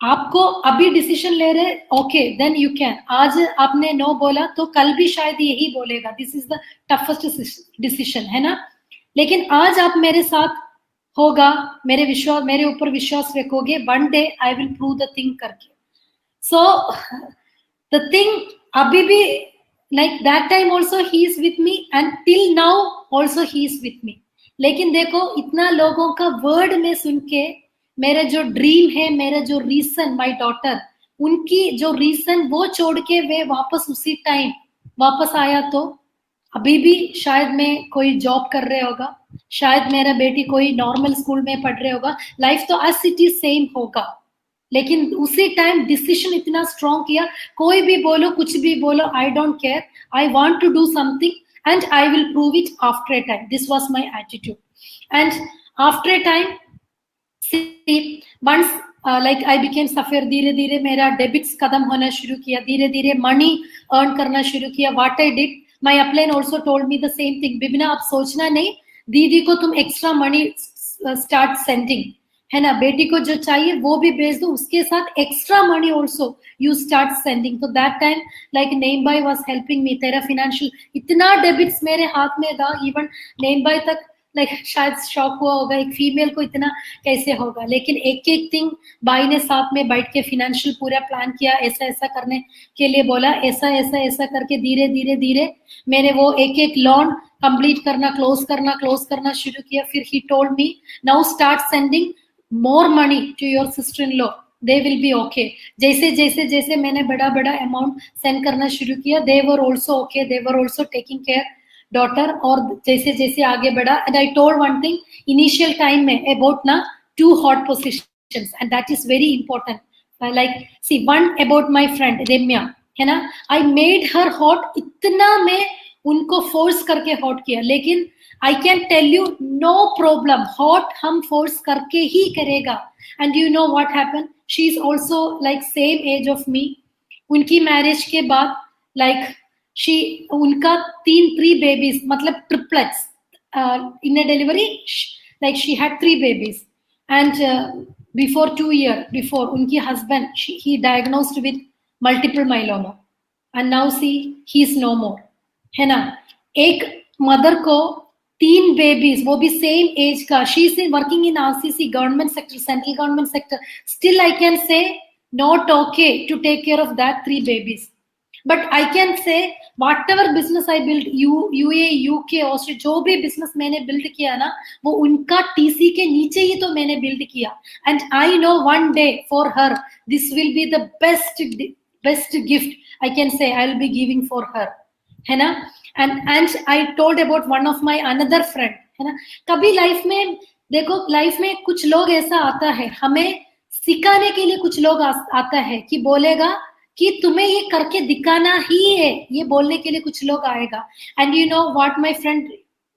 आपको अभी डिसीजन ले रहे, ओके देन यू कैन. आज आपने नो बोला तो कल भी शायद यही बोलेगा, this is the toughest decision, है ना? लेकिन आज आप मेरे साथ होगा, मेरे ऊपर विश्वास रखोगे, one day I will prove the thing करके. सो द थिंग अभी भी like that time also he is with me and till now also he is with me. लेकिन देखो इतना लोगों का वर्ड में सुन के मेरा जो ड्रीम है, मेरा जो रीजन, माई डॉटर, उनकी जो रीजन वो छोड़ के वे वापस उसी टाइम वापस आया, तो अभी भी शायद मैं कोई जॉब कर रहे होगा, शायद मेरा बेटी कोई नॉर्मल स्कूल में पढ़ रहे होगा, लाइफ तो एज इट इज सेम होगा. लेकिन उसी टाइम डिसीजन इतना स्ट्रॉन्ग किया, कोई भी बोलो कुछ भी बोलो, I don't care, I want to do something and I will prove it after a time. This was my attitude. And after a time once like I became सफर, धीरे धीरे मेरा डेबिट्स खत्म होना शुरू किया, धीरे धीरे मनी अर्न करना शुरू किया. What I did, my upline also told me the same thing, बिबिना आप सोचना नहीं, दीदी को तुम एक्स्ट्रा मनी स्टार्ट सेंडिंग, है ना? बेटी को जो चाहिए वो भी भेज दो, उसके साथ extra money also you start sending. तो दैट टाइम लाइक नेम बाय वाज हेल्पिंग मी. तेरा फिनेंशियल इतना डेबिट्स मेरे हाथ में था, इवन नेम बाय तक लाइक शायद शॉक हुआ होगा, एक फीमेल को इतना कैसे होगा. लेकिन एक एक थिंग बाई ने साथ में बैठ के फिनेंशियल पूरा प्लान किया, ऐसा ऐसा करने के लिए बोला, ऐसा ऐसा ऐसा करके धीरे धीरे धीरे मैंने वो एक एक लोन कंप्लीट करना, क्लोज करना शुरू किया. फिर ही told me now start sending more money to your sister-in-law, they will be okay. जैसे जैसे जैसे मैंने बड़ा बड़ा अमाउंट सेंड करना शुरू किया, they were also okay, they were also taking care daughter. और जैसे जैसे आगे बढ़ा, and I told one thing initial time में about ना 2 hot positions, and that is very important. Like see one about my friend Remya, है ना, I made her hot, इतना मैं उनको फोर्स करके हॉट किया. लेकिन I can tell you no problem, hot हम फोर्स करके ही करेगा. And you know what happened? She is also like same age of me. उनकी मैरिज के बाद like उनका 3 babies, मतलब triplets in a delivery, like she had 3 babies. And before 2 years before, उनकी husband he diagnosed with multiple myeloma, and now see he is no more, है ना? एक mother को 3 बेबीज, वो भी सेम एज का. She is working in RCC government sector, central government sector. Still I can say not okay to take care of that 3 babies. But I can say whatever business I build, UAE UK Australia, जो भी business मैंने build किया ना, वो उनका TC के नीचे ही तो मैंने बिल्ड किया. And I no one day for her this will be the best gift I can से आई will be giving for her, है ना? And I told about one of my another friend, है ना? कभी लाइफ में देखो, life में कुछ लोग ऐसा आता है, हमें सिखाने के लिए कुछ लोग आता है कि बोलेगा कि तुम्हें ये करके दिखाना ही है, ये बोलने के लिए कुछ लोग आएगा. And you know what my friend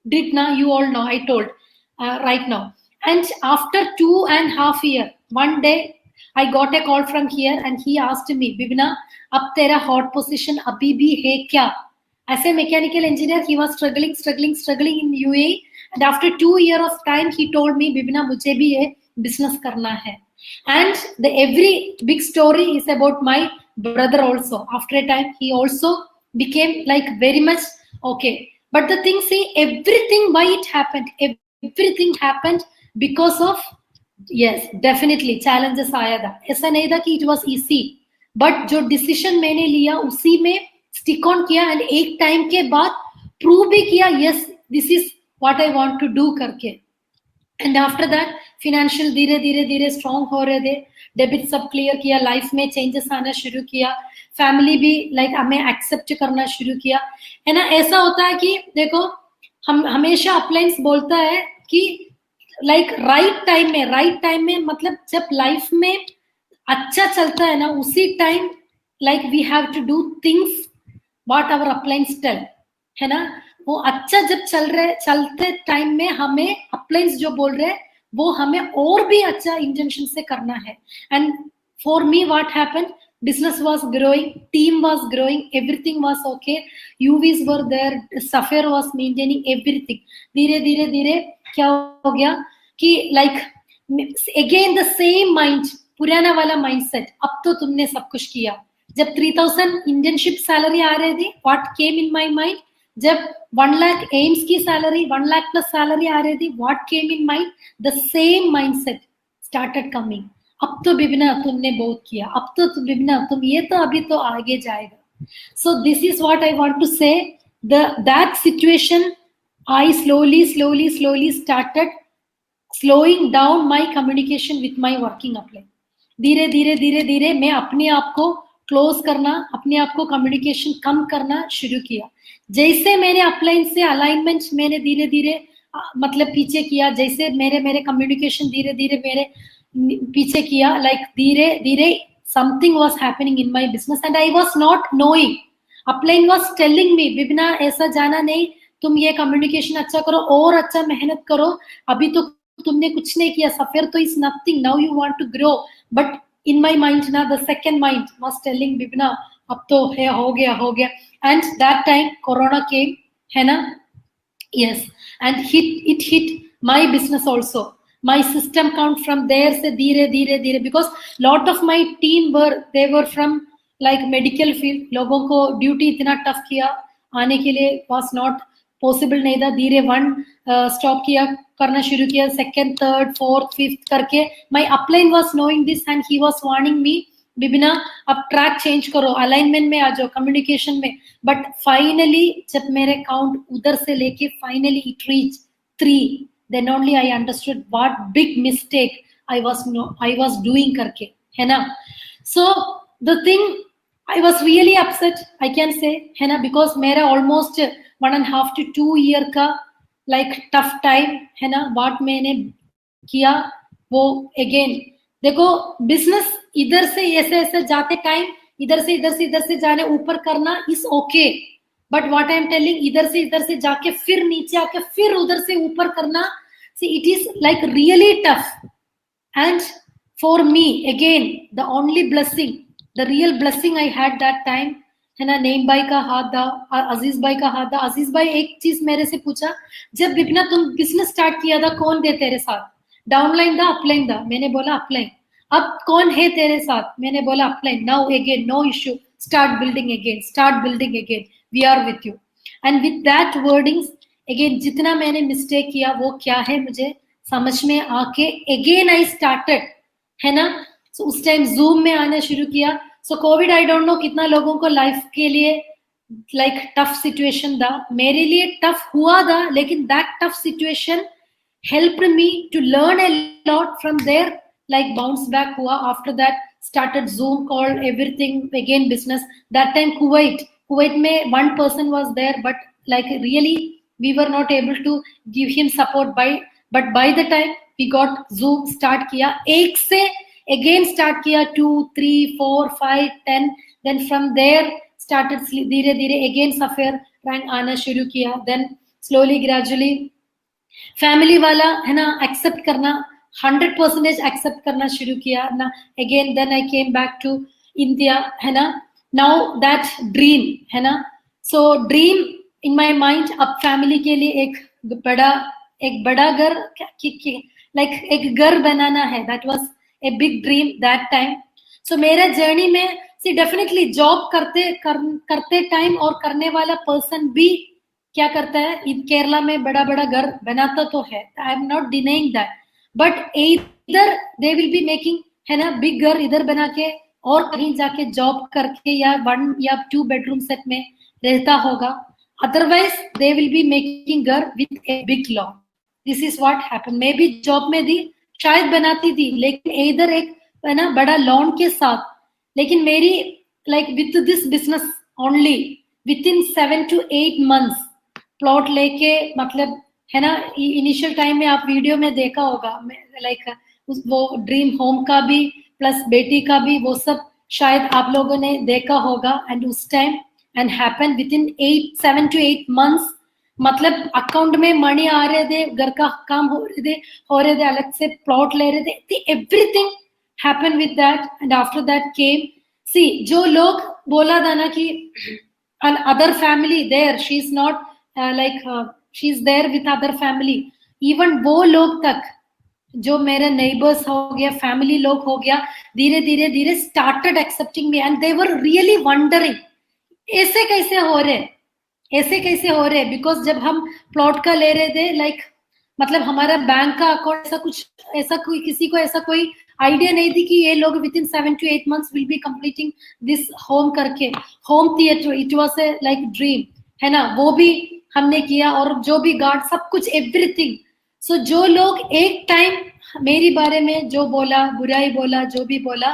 did now, you all know, I told right now. And after 2.5 years, one day I got a call from here and he asked me, Bibina, अब तेरा hot position अभी भी है क्या? As a mechanical engineer, he was struggling in UAE. And after 2 years of time, he told me, Bibina, मुझे भी ये business करना है. And the every big story is about my brother also. After a time, he also became like very much Okay, but the thing, see, everything, why it happened, everything happened because of, yes, definitely challenges आया था. ऐसा नहीं था कि it was easy, but जो decision मैंने लिया उसी में stick on किया, and एक time के बाद prove भी किया, yes, this is what I want to do करके. एंड आफ्टर दैट फिनेंशियल धीरे धीरे धीरे स्ट्रॉन्ग हो रहे थे, डेबिट सब क्लियर किया, लाइफ में चेंजेस आना शुरू किया, फैमिली भी लाइक हमें एक्सेप्ट करना शुरू किया, है ना. ऐसा होता है कि देखो, हम हमेशा अपलाइंस बोलता है कि लाइक राइट टाइम में मतलब जब लाइफ में अच्छा चलता है ना, उसी time like we have to do things what our uplines tell, है ना. वो अच्छा जब चलते टाइम में हमें अपलाइंस जो बोल रहे हैं वो हमें और भी अच्छा इंटेंशन से करना है. And for me what happened, business was growing, team was growing, everything was okay, UVs were there, Sapphire was maintaining everything. धीरे धीरे धीरे क्या हो गया कि like again the same mind, पुराना वाला mindset, अब तो तुमने सब कुछ किया. जब 3000 इंटर्नशिप सैलरी आ रही थी, what came in my mind, जब 1 लाख एम्स की सैलरी, 1 लाख प्लस सैलरी आ रही थी, what came in mind, the same mindset started coming. अब तो बिबना तुमने बहुत किया, अब तो बिबना तुम ये तो अभी तो आगे जाएगा. So this is what I want to say. That situation, I slowly started slowing down my communication with my working upline. धीरे धीरे मैं अपने आप को क्लोज करना, अपने आप को कम्युनिकेशन कम करना शुरू किया. जैसे मैंने अपलाइन से अलाइनमेंट मैंने धीरे धीरे मतलब पीछे किया, जैसे मेरे कम्युनिकेशन धीरे धीरे मेरे पीछे किया, लाइक धीरे धीरे something was happening in my business and I was not knowing. Upline was telling me, बिबना ऐसा जाना नहीं, तुम ये कम्युनिकेशन अच्छा करो और अच्छा मेहनत करो, अभी तो तुमने कुछ नहीं किया, सफर तो is nothing, now you want to grow. But in my mind now the second mind was telling Bibna ab to hai ho gaya, and that time corona came, hai na. Yes, and it hit my business also, my system count from there se dheere because lot of my team were from like medical field, logon ko duty itna tough kiya, aane ke liye was not possible नहीं था. धीरे 1 stop किया, करना शुरू किया, 2nd 3rd 4th 5th करके. My upline was knowing this and he was warning me, बिबिना अब ट्रैक चेंज करो, अलाइनमेंट में आ जाओ, कम्युनिकेशन में. बट फाइनली जब मेरे काउंट उधर से लेके finally it reach 3, then only I understood what big mistake I was doing करके, है ना. So the thing, I was really upset, I can say, है ना, बिकॉज मेरा ऑलमोस्ट 1.5 to 2 year का लाइक टफ टाइम, है ना. व्हाट मैंने किया वो अगेन देखो, बिजनेस इधर से ऐसे जाते टाइम इधर से जाने ऊपर करना is okay, but what I am telling, इधर से जाके फिर नीचे आके फिर उधर से ऊपर करना, see it is like really tough. And for me again the only blessing, the real blessing I had that time, है ना, नईम भाई का हाथ था, अजीज भाई का हाथ था. अजीज भाई एक चीज मेरे से पूछा, जब बिपना तुम बिजनेस स्टार्ट किया था कौन थे तेरे साथ, डाउनलाइन था अपलाइन था? मैंने बोला अपलाइन. अब कौन है तेरे साथ? मैंने बोला upline. Now again no issue, start building again, we are with you. And with that wordings again जितना मैंने मिस्टेक किया वो क्या है मुझे समझ में आके अगेन आई स्टार्टेड, है ना. सो उस टाइम जूम में आना शुरू किया. सो कोविड आई डोंट नो कितना लोगों को लाइफ के लिए लाइक टफ सिचुएशन था, मेरे लिए टफ हुआ था, लेकिन that tough situation helped me to learn a lot from there, like bounce back हुआ. After that started zoom call, everything again business. That time Kuwait में 1 person was there, but like really we were not able to give him support but by the time we got Zoom start किया, एक से again start किया, 2 3 4 5 10, then from there started धीरे धीरे again sphere rank आना शुरू किया. then slowly gradually family वाला, है ना, एक्सेप्ट करना, 100% एक्सेप्ट करना शुरू किया ना. again then I came back to India, है ना. now that dream, है ना, so dream in my mind, अब फैमिली के लिए एक बड़ा घर, like एक घर बनाना है. that was a big dream that time. So मेरा जर्नी में see definitely जॉब करते टाइम और करने वाला पर्सन भी क्या करता है, केरला में बड़ा बड़ा घर बनाता तो है, आई am not denying that, but इधर दे विल बी मेकिंग, है ना, बिग घर इधर बना के और कहीं जाके जॉब करके या 1 या 2 बेडरूम सेट में रहता होगा, otherwise they will be making घर with a big loan. This is what happen. Maybe job में थी, शायद बनाती थी, लेकिन इधर एक, है ना, बड़ा लॉन के साथ. लेकिन मेरी like with this business only with in 7 to 8 months plot लेके, मतलब, है ना, इनिशियल टाइम में आप वीडियो में देखा होगा, लाइक वो ड्रीम होम का भी प्लस बेटी का भी, वो सब शायद आप लोगों ने देखा होगा. एंड उस time and happen with in 7 to 8 months, मतलब अकाउंट में मनी आ रहे थे, घर का काम हो रहे थे, अलग से प्लॉट ले रहे थे, everything happen with that. And after that came, see, जो लोग बोला था ना कि other family there, she is not she is there with other family, even वो लोग तक, जो मेरे नेबर्स हो गया, फैमिली लोग हो गया, धीरे धीरे धीरे started accepting me. And they were really wondering, ऐसे कैसे हो रहे, ऐसे कैसे हो रहे. बिकॉज जब हम प्लॉट का ले रहे थे, लाइक, मतलब हमारा बैंक का अकाउंट ऐसा कुछ, ऐसा कोई, किसी को ऐसा कोई आइडिया नहीं थी कि ये लोग within 7 to 8 months will be completing this home करके. Home theatre, it was a like dream, है ना, वो भी हमने किया, और जो भी गार्ड, सब कुछ, एवरीथिंग. सो जो लोग एक टाइम मेरी बारे में जो बोला, बुराई बोला, जो भी बोला,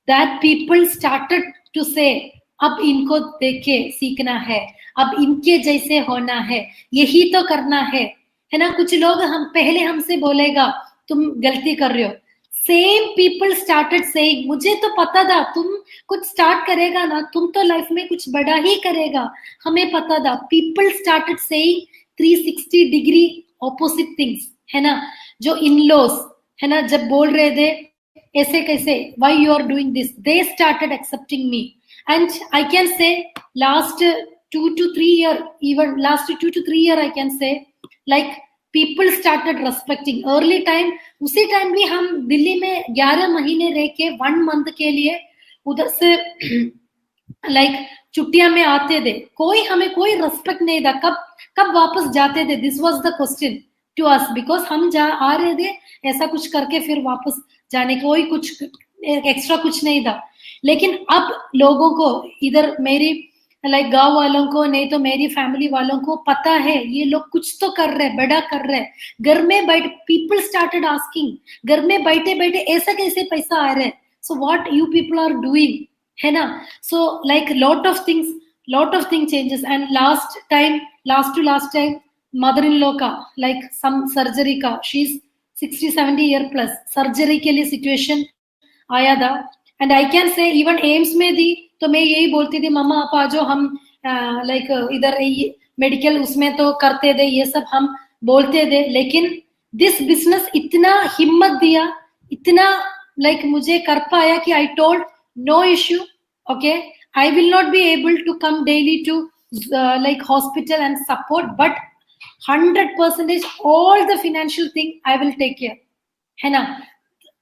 दैट पीपल स्टार्टेड टू से, अब इनको देख के सीखना है, अब इनके जैसे होना है, यही तो करना है ना. कुछ लोग हम पहले हमसे बोलेगा तुम गलती कर रहे हो, सेम पीपल स्टार्टेड सेइंग, मुझे तो पता था तुम कुछ स्टार्ट करेगा ना, तुम तो लाइफ में कुछ बड़ा ही करेगा, हमें पता था. People started saying 360 degree opposite things, है ना. जो इन लॉज, है ना, जब बोल रहे थे ऐसे कैसे, why you are doing this, they started accepting me. And I can say last 2 to 3 year, even last 2 to 3 year I can say, like people started respecting. early time, उसी time भी हम दिल्ली में 11 महीने रह के 1 month के लिए उधर से लाइक छुट्टियां में आते थे, कोई हमें कोई रेस्पेक्ट नहीं था, कब वापस जाते थे, this was the question to us, because हम आ रहे थे ऐसा कुछ करके फिर वापस जाने, कोई कुछ एक्स्ट्रा कुछ नहीं था. लेकिन अब लोगों को, इधर मेरी लाइक गांव वालों को, नहीं तो मेरी फैमिली वालों को पता है ये लोग कुछ तो कर रहे, बड़ा कर रहे. घर में बैठ, पीपल स्टार्टेड आस्किंग, घर में बैठे बैठे ऐसा कैसे पैसा आ रहा है, so what you people are doing, है ना. So like lot of thing changes. And last time mother in law का, लाइक सम सर्जरी का, she is 60-70 year plus, surgery के लिए सिचुएशन आया था. And I can say even AIIMS में थी, तो मैं यही बोलती थी, मम्मा आप आ जाओ, हम लाइक इधर मेडिकल उसमें तो करते थे, ये सब हम बोलते थे. लेकिन दिस बिजनेस इतना हिम्मत दिया, इतना लाइक मुझे कर पाया कि I told no issue, okay, I will not be able to come daily to like hospital and support, but 100% all the financial thing I will take care, है ना.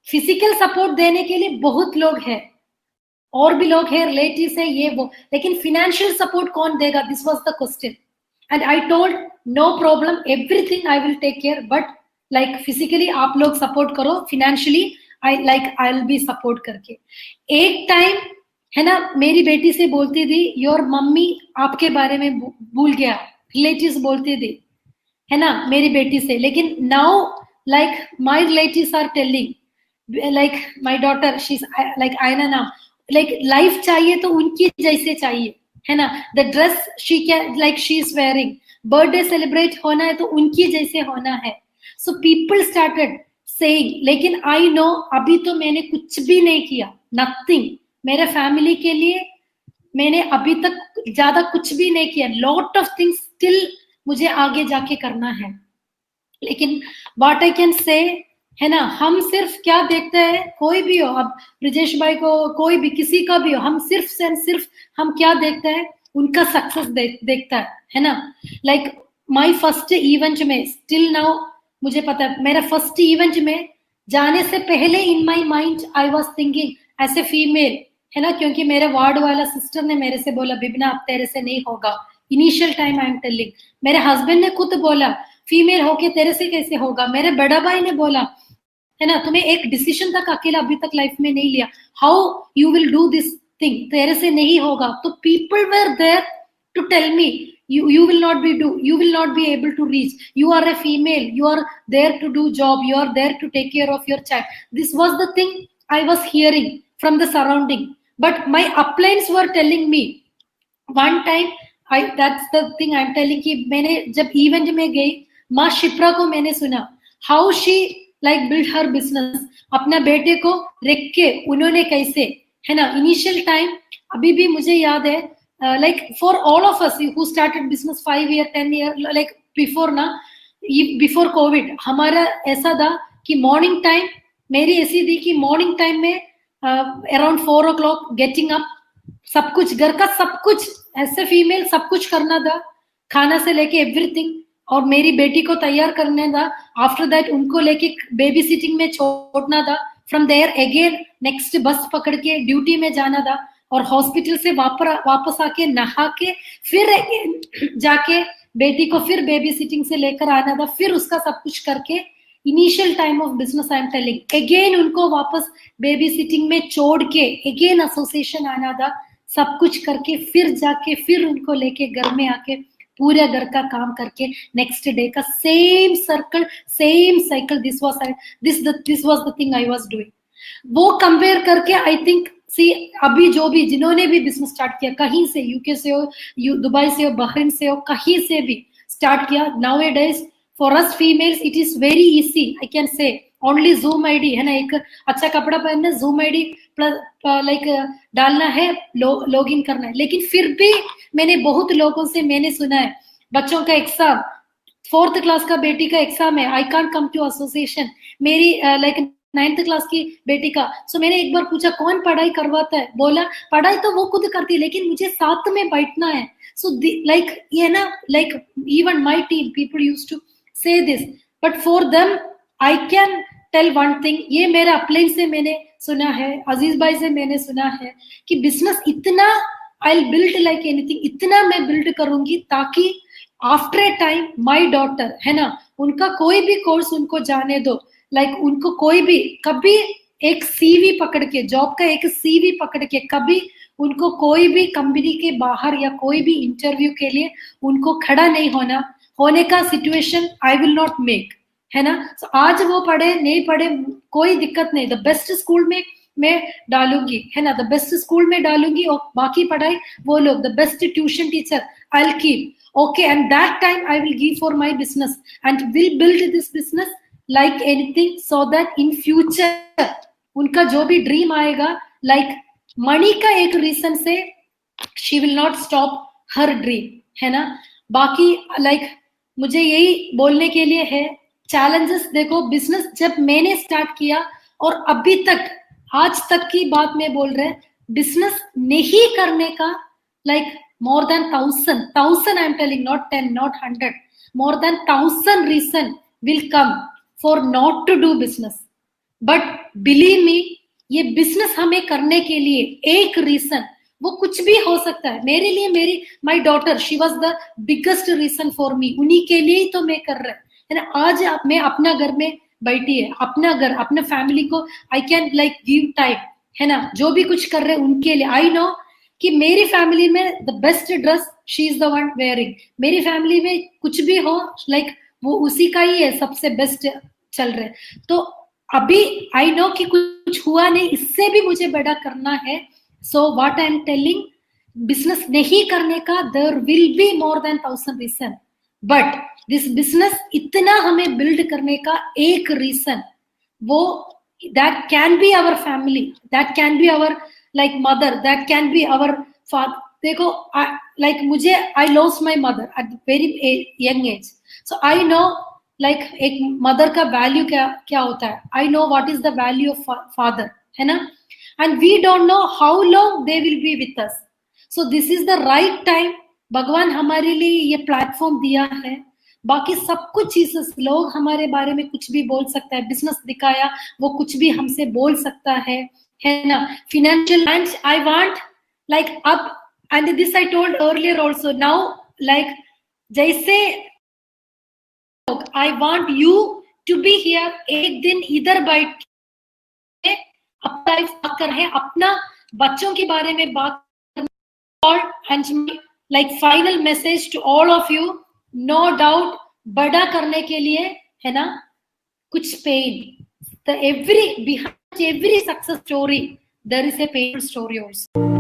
फिजिकल सपोर्ट देने के लिए बहुत लोग हैं, और भी लोग हैं, रिलेटिव्स है, ये वो, लेकिन फाइनेंशियल सपोर्ट कौन देगा, this was the question. And I told no problem, everything I will take care, but like physically आप लोग सपोर्ट करो, financially I will be support करके. एक टाइम, है ना, मेरी बेटी से बोलती थी, योर मम्मी आपके बारे में भूल गया, रिलेटिव्स बोलते थे, है ना, मेरी बेटी से. लेकिन now like my relatives are telling, like my daughter, she's like Aina now, like life चाहिए तो उनकी जैसे चाहिए, है ना. the dress she can, like she is wearing, birthday celebrate होना है तो उनकी जैसे होना है. so people started saying, लेकिन I know अभी तो मैंने कुछ भी नहीं किया, nothing. मेरे फैमिली के लिए मैंने अभी तक ज्यादा कुछ भी नहीं किया, lot of things still मुझे आगे जाके करना है. लेकिन what I can say, है ना, हम सिर्फ क्या देखते हैं, कोई भी हो, अब ब्रिजेश भाई को, कोई भी, किसी का भी हो, हम सिर्फ हम क्या देखते हैं, उनका सक्सेस देखता है ना. लाइक माय फर्स्ट इवेंट में, स्टिल नाउ मुझे पता है, मेरा फर्स्ट इवेंट में जाने से पहले in my mind I was thinking as a female, है ना, क्योंकि मेरे वार्ड वाला सिस्टर ने मेरे से बोला, बिबना अब तेरे से नहीं होगा, initial time I am telling, मेरे हस्बैंड ने खुद बोला फीमेल होके तेरे से कैसे होगा, मेरे बड़ा भाई ने बोला है ना, तुम्हें एक डिसीजन तक अकेला अभी तक लाइफ में नहीं लिया, how you will do this thing, तेरे से नहीं होगा। तो people were there to tell me you will not be able to reach, you are a female, you are there to do job, you are there to take care of your child. This was the thing I was hearing from the surrounding, but my uplines were telling me one time, that's the thing I'm telling कि मैंने जब event में गई, माँ शिप्रा को मैंने सुना how she like built her business, अपना बेटे को रख के उन्होंने कैसे, है ना, इनिशियल टाइम अभी भी मुझे याद है, like for all of us who started business 5 year 10 year like before COVID, हमारा ऐसा था कि मॉर्निंग टाइम मेरी ऐसी थी कि मॉर्निंग टाइम में अराउंड 4 o'clock गेटिंग अप, सब कुछ घर का सब कुछ ऐसे फीमेल सब कुछ करना था, खाना से लेके एवरीथिंग, और मेरी बेटी को तैयार करना था, आफ्टर दैट उनको लेके बेबी सिटिंग में छोड़ना था, फ्रॉम देयर अगेन नेक्स्ट बस पकड़ के ड्यूटी में जाना था, और हॉस्पिटल से वापस आके नहा के फिर जाके बेटी को फिर बेबी सिटिंग से लेकर आना था, फिर उसका सब कुछ करके initial time of business I am telling again उनको वापस बेबी सिटिंग में छोड़ के अगेन एसोसिएशन आना था, सब कुछ करके फिर जाके फिर उनको लेके घर में आके पूरे घर का काम करके नेक्स्ट डे का same circle same cycle, this was the thing I was doing. वो कंपेयर करके आई थिंक सी अभी जो भी जिन्होंने भी बिजनेस स्टार्ट किया, कहीं से यूके से हो, दुबई से हो, बहरीन से हो, कहीं से भी स्टार्ट किया, now A days for us females it is very easy, I can से ओनली Zoom ID है ना, एक अच्छा कपड़ा पहनना, Zoom ID प्लस लाइक डालना है, लॉग इन करना है। लेकिन फिर भी मैंने बहुत लोगों से मैंने सुना है, बच्चों का एग्जाम 4th क्लास का बेटी का एग्जाम है, I can't come to association, मेरी लाइक 9th क्लास की बेटी का। सो मैंने एक बार पूछा कौन पढ़ाई करवाता है, बोला पढ़ाई तो वो खुद करती है लेकिन मुझे साथ में बैठना है। सो लाइक ये ना, like even my team people used to say this, but for them I can tell one thing, ये मेरे अपलाइन से मैंने सुना है, अजीज भाई से मैंने सुना है कि बिजनेस इतना I will build like anything, इतना मैं बिल्ड करूंगी ताकि after a time my daughter है ना, उनका कोई भी कोर्स उनको जाने दो, लाइक उनको कोई भी कभी एक सीवी पकड़ के, जॉब का एक सीवी पकड़ के कभी उनको कोई भी कंपनी के बाहर या कोई भी इंटरव्यू के लिए उनको खड़ा नहीं होने का situation I will not make, है ना। so, आज वो पढ़े नहीं पढ़े कोई दिक्कत नहीं, द बेस्ट स्कूल में मैं डालूंगी, है ना, द बेस्ट स्कूल में डालूंगी, और बाकी पढ़ाई वो लोग, the best tuition teacher I will keep, okay, and that time I will give for my business and will build this business like anything, so that in future उनका जो भी ड्रीम आएगा, like मनी का एक reason से she will not stop her dream, है ना। बाकी like मुझे यही बोलने के लिए है, चैलेंजेस देखो, बिजनेस जब मैंने स्टार्ट किया और अभी तक आज तक की बात में बोल रहे, बिजनेस नहीं करने का like more than 1000 I am telling, not 10 not 100, more than 1000 reason will come for not to do business, but believe me ये बिजनेस हमें करने के लिए एक रीजन, वो कुछ भी हो सकता है। मेरे लिए मेरी my daughter she was the biggest reason for me, उन्हीं के लिए ही तो मैं कर रहा है ना। आज मैं अपना घर में बैठी है, अपना घर अपना फैमिली को I can like give time, है ना, जो भी कुछ कर रहे हैं उनके लिए। आई नो कि मेरी फैमिली में the best dress she is the one wearing, मेरी फैमिली में कुछ भी हो लाइक वो उसी का ही है सबसे बेस्ट चल रहे। तो अभी आई नो कि कुछ हुआ नहीं, इससे भी मुझे बड़ा करना है। So what I am telling, business नहीं करने का there will be more than 1000 reason, but this business इतना हमें बिल्ड करने का एक रीजन, वो that can be our family, that can be our like mother, that can be our father. देखो लाइक मुझे I lost my mother at very young age, so I know like एक mother का value क्या होता है, I know what is the value of father, है ना, and we don't know how long they will be with us. So this is the right time, भगवान हमारे लिए ये प्लेटफॉर्म दिया है। बाकी सब कुछ चीजें लोग हमारे बारे में कुछ भी बोल सकता है, बिजनेस दिखाया वो कुछ भी हमसे बोल सकता है ना। Financial and I want like up, and this I told earlier also, now like जैसे I want you to be here, एक दिन इधर बैठ के अपना लाइफ बात कर रहे हैं, अपना बच्चों के बारे में बात करना। And like final message to all of you, no doubt बड़ा करने के लिए है ना कुछ pain, the every behind every success story there is a painful story also.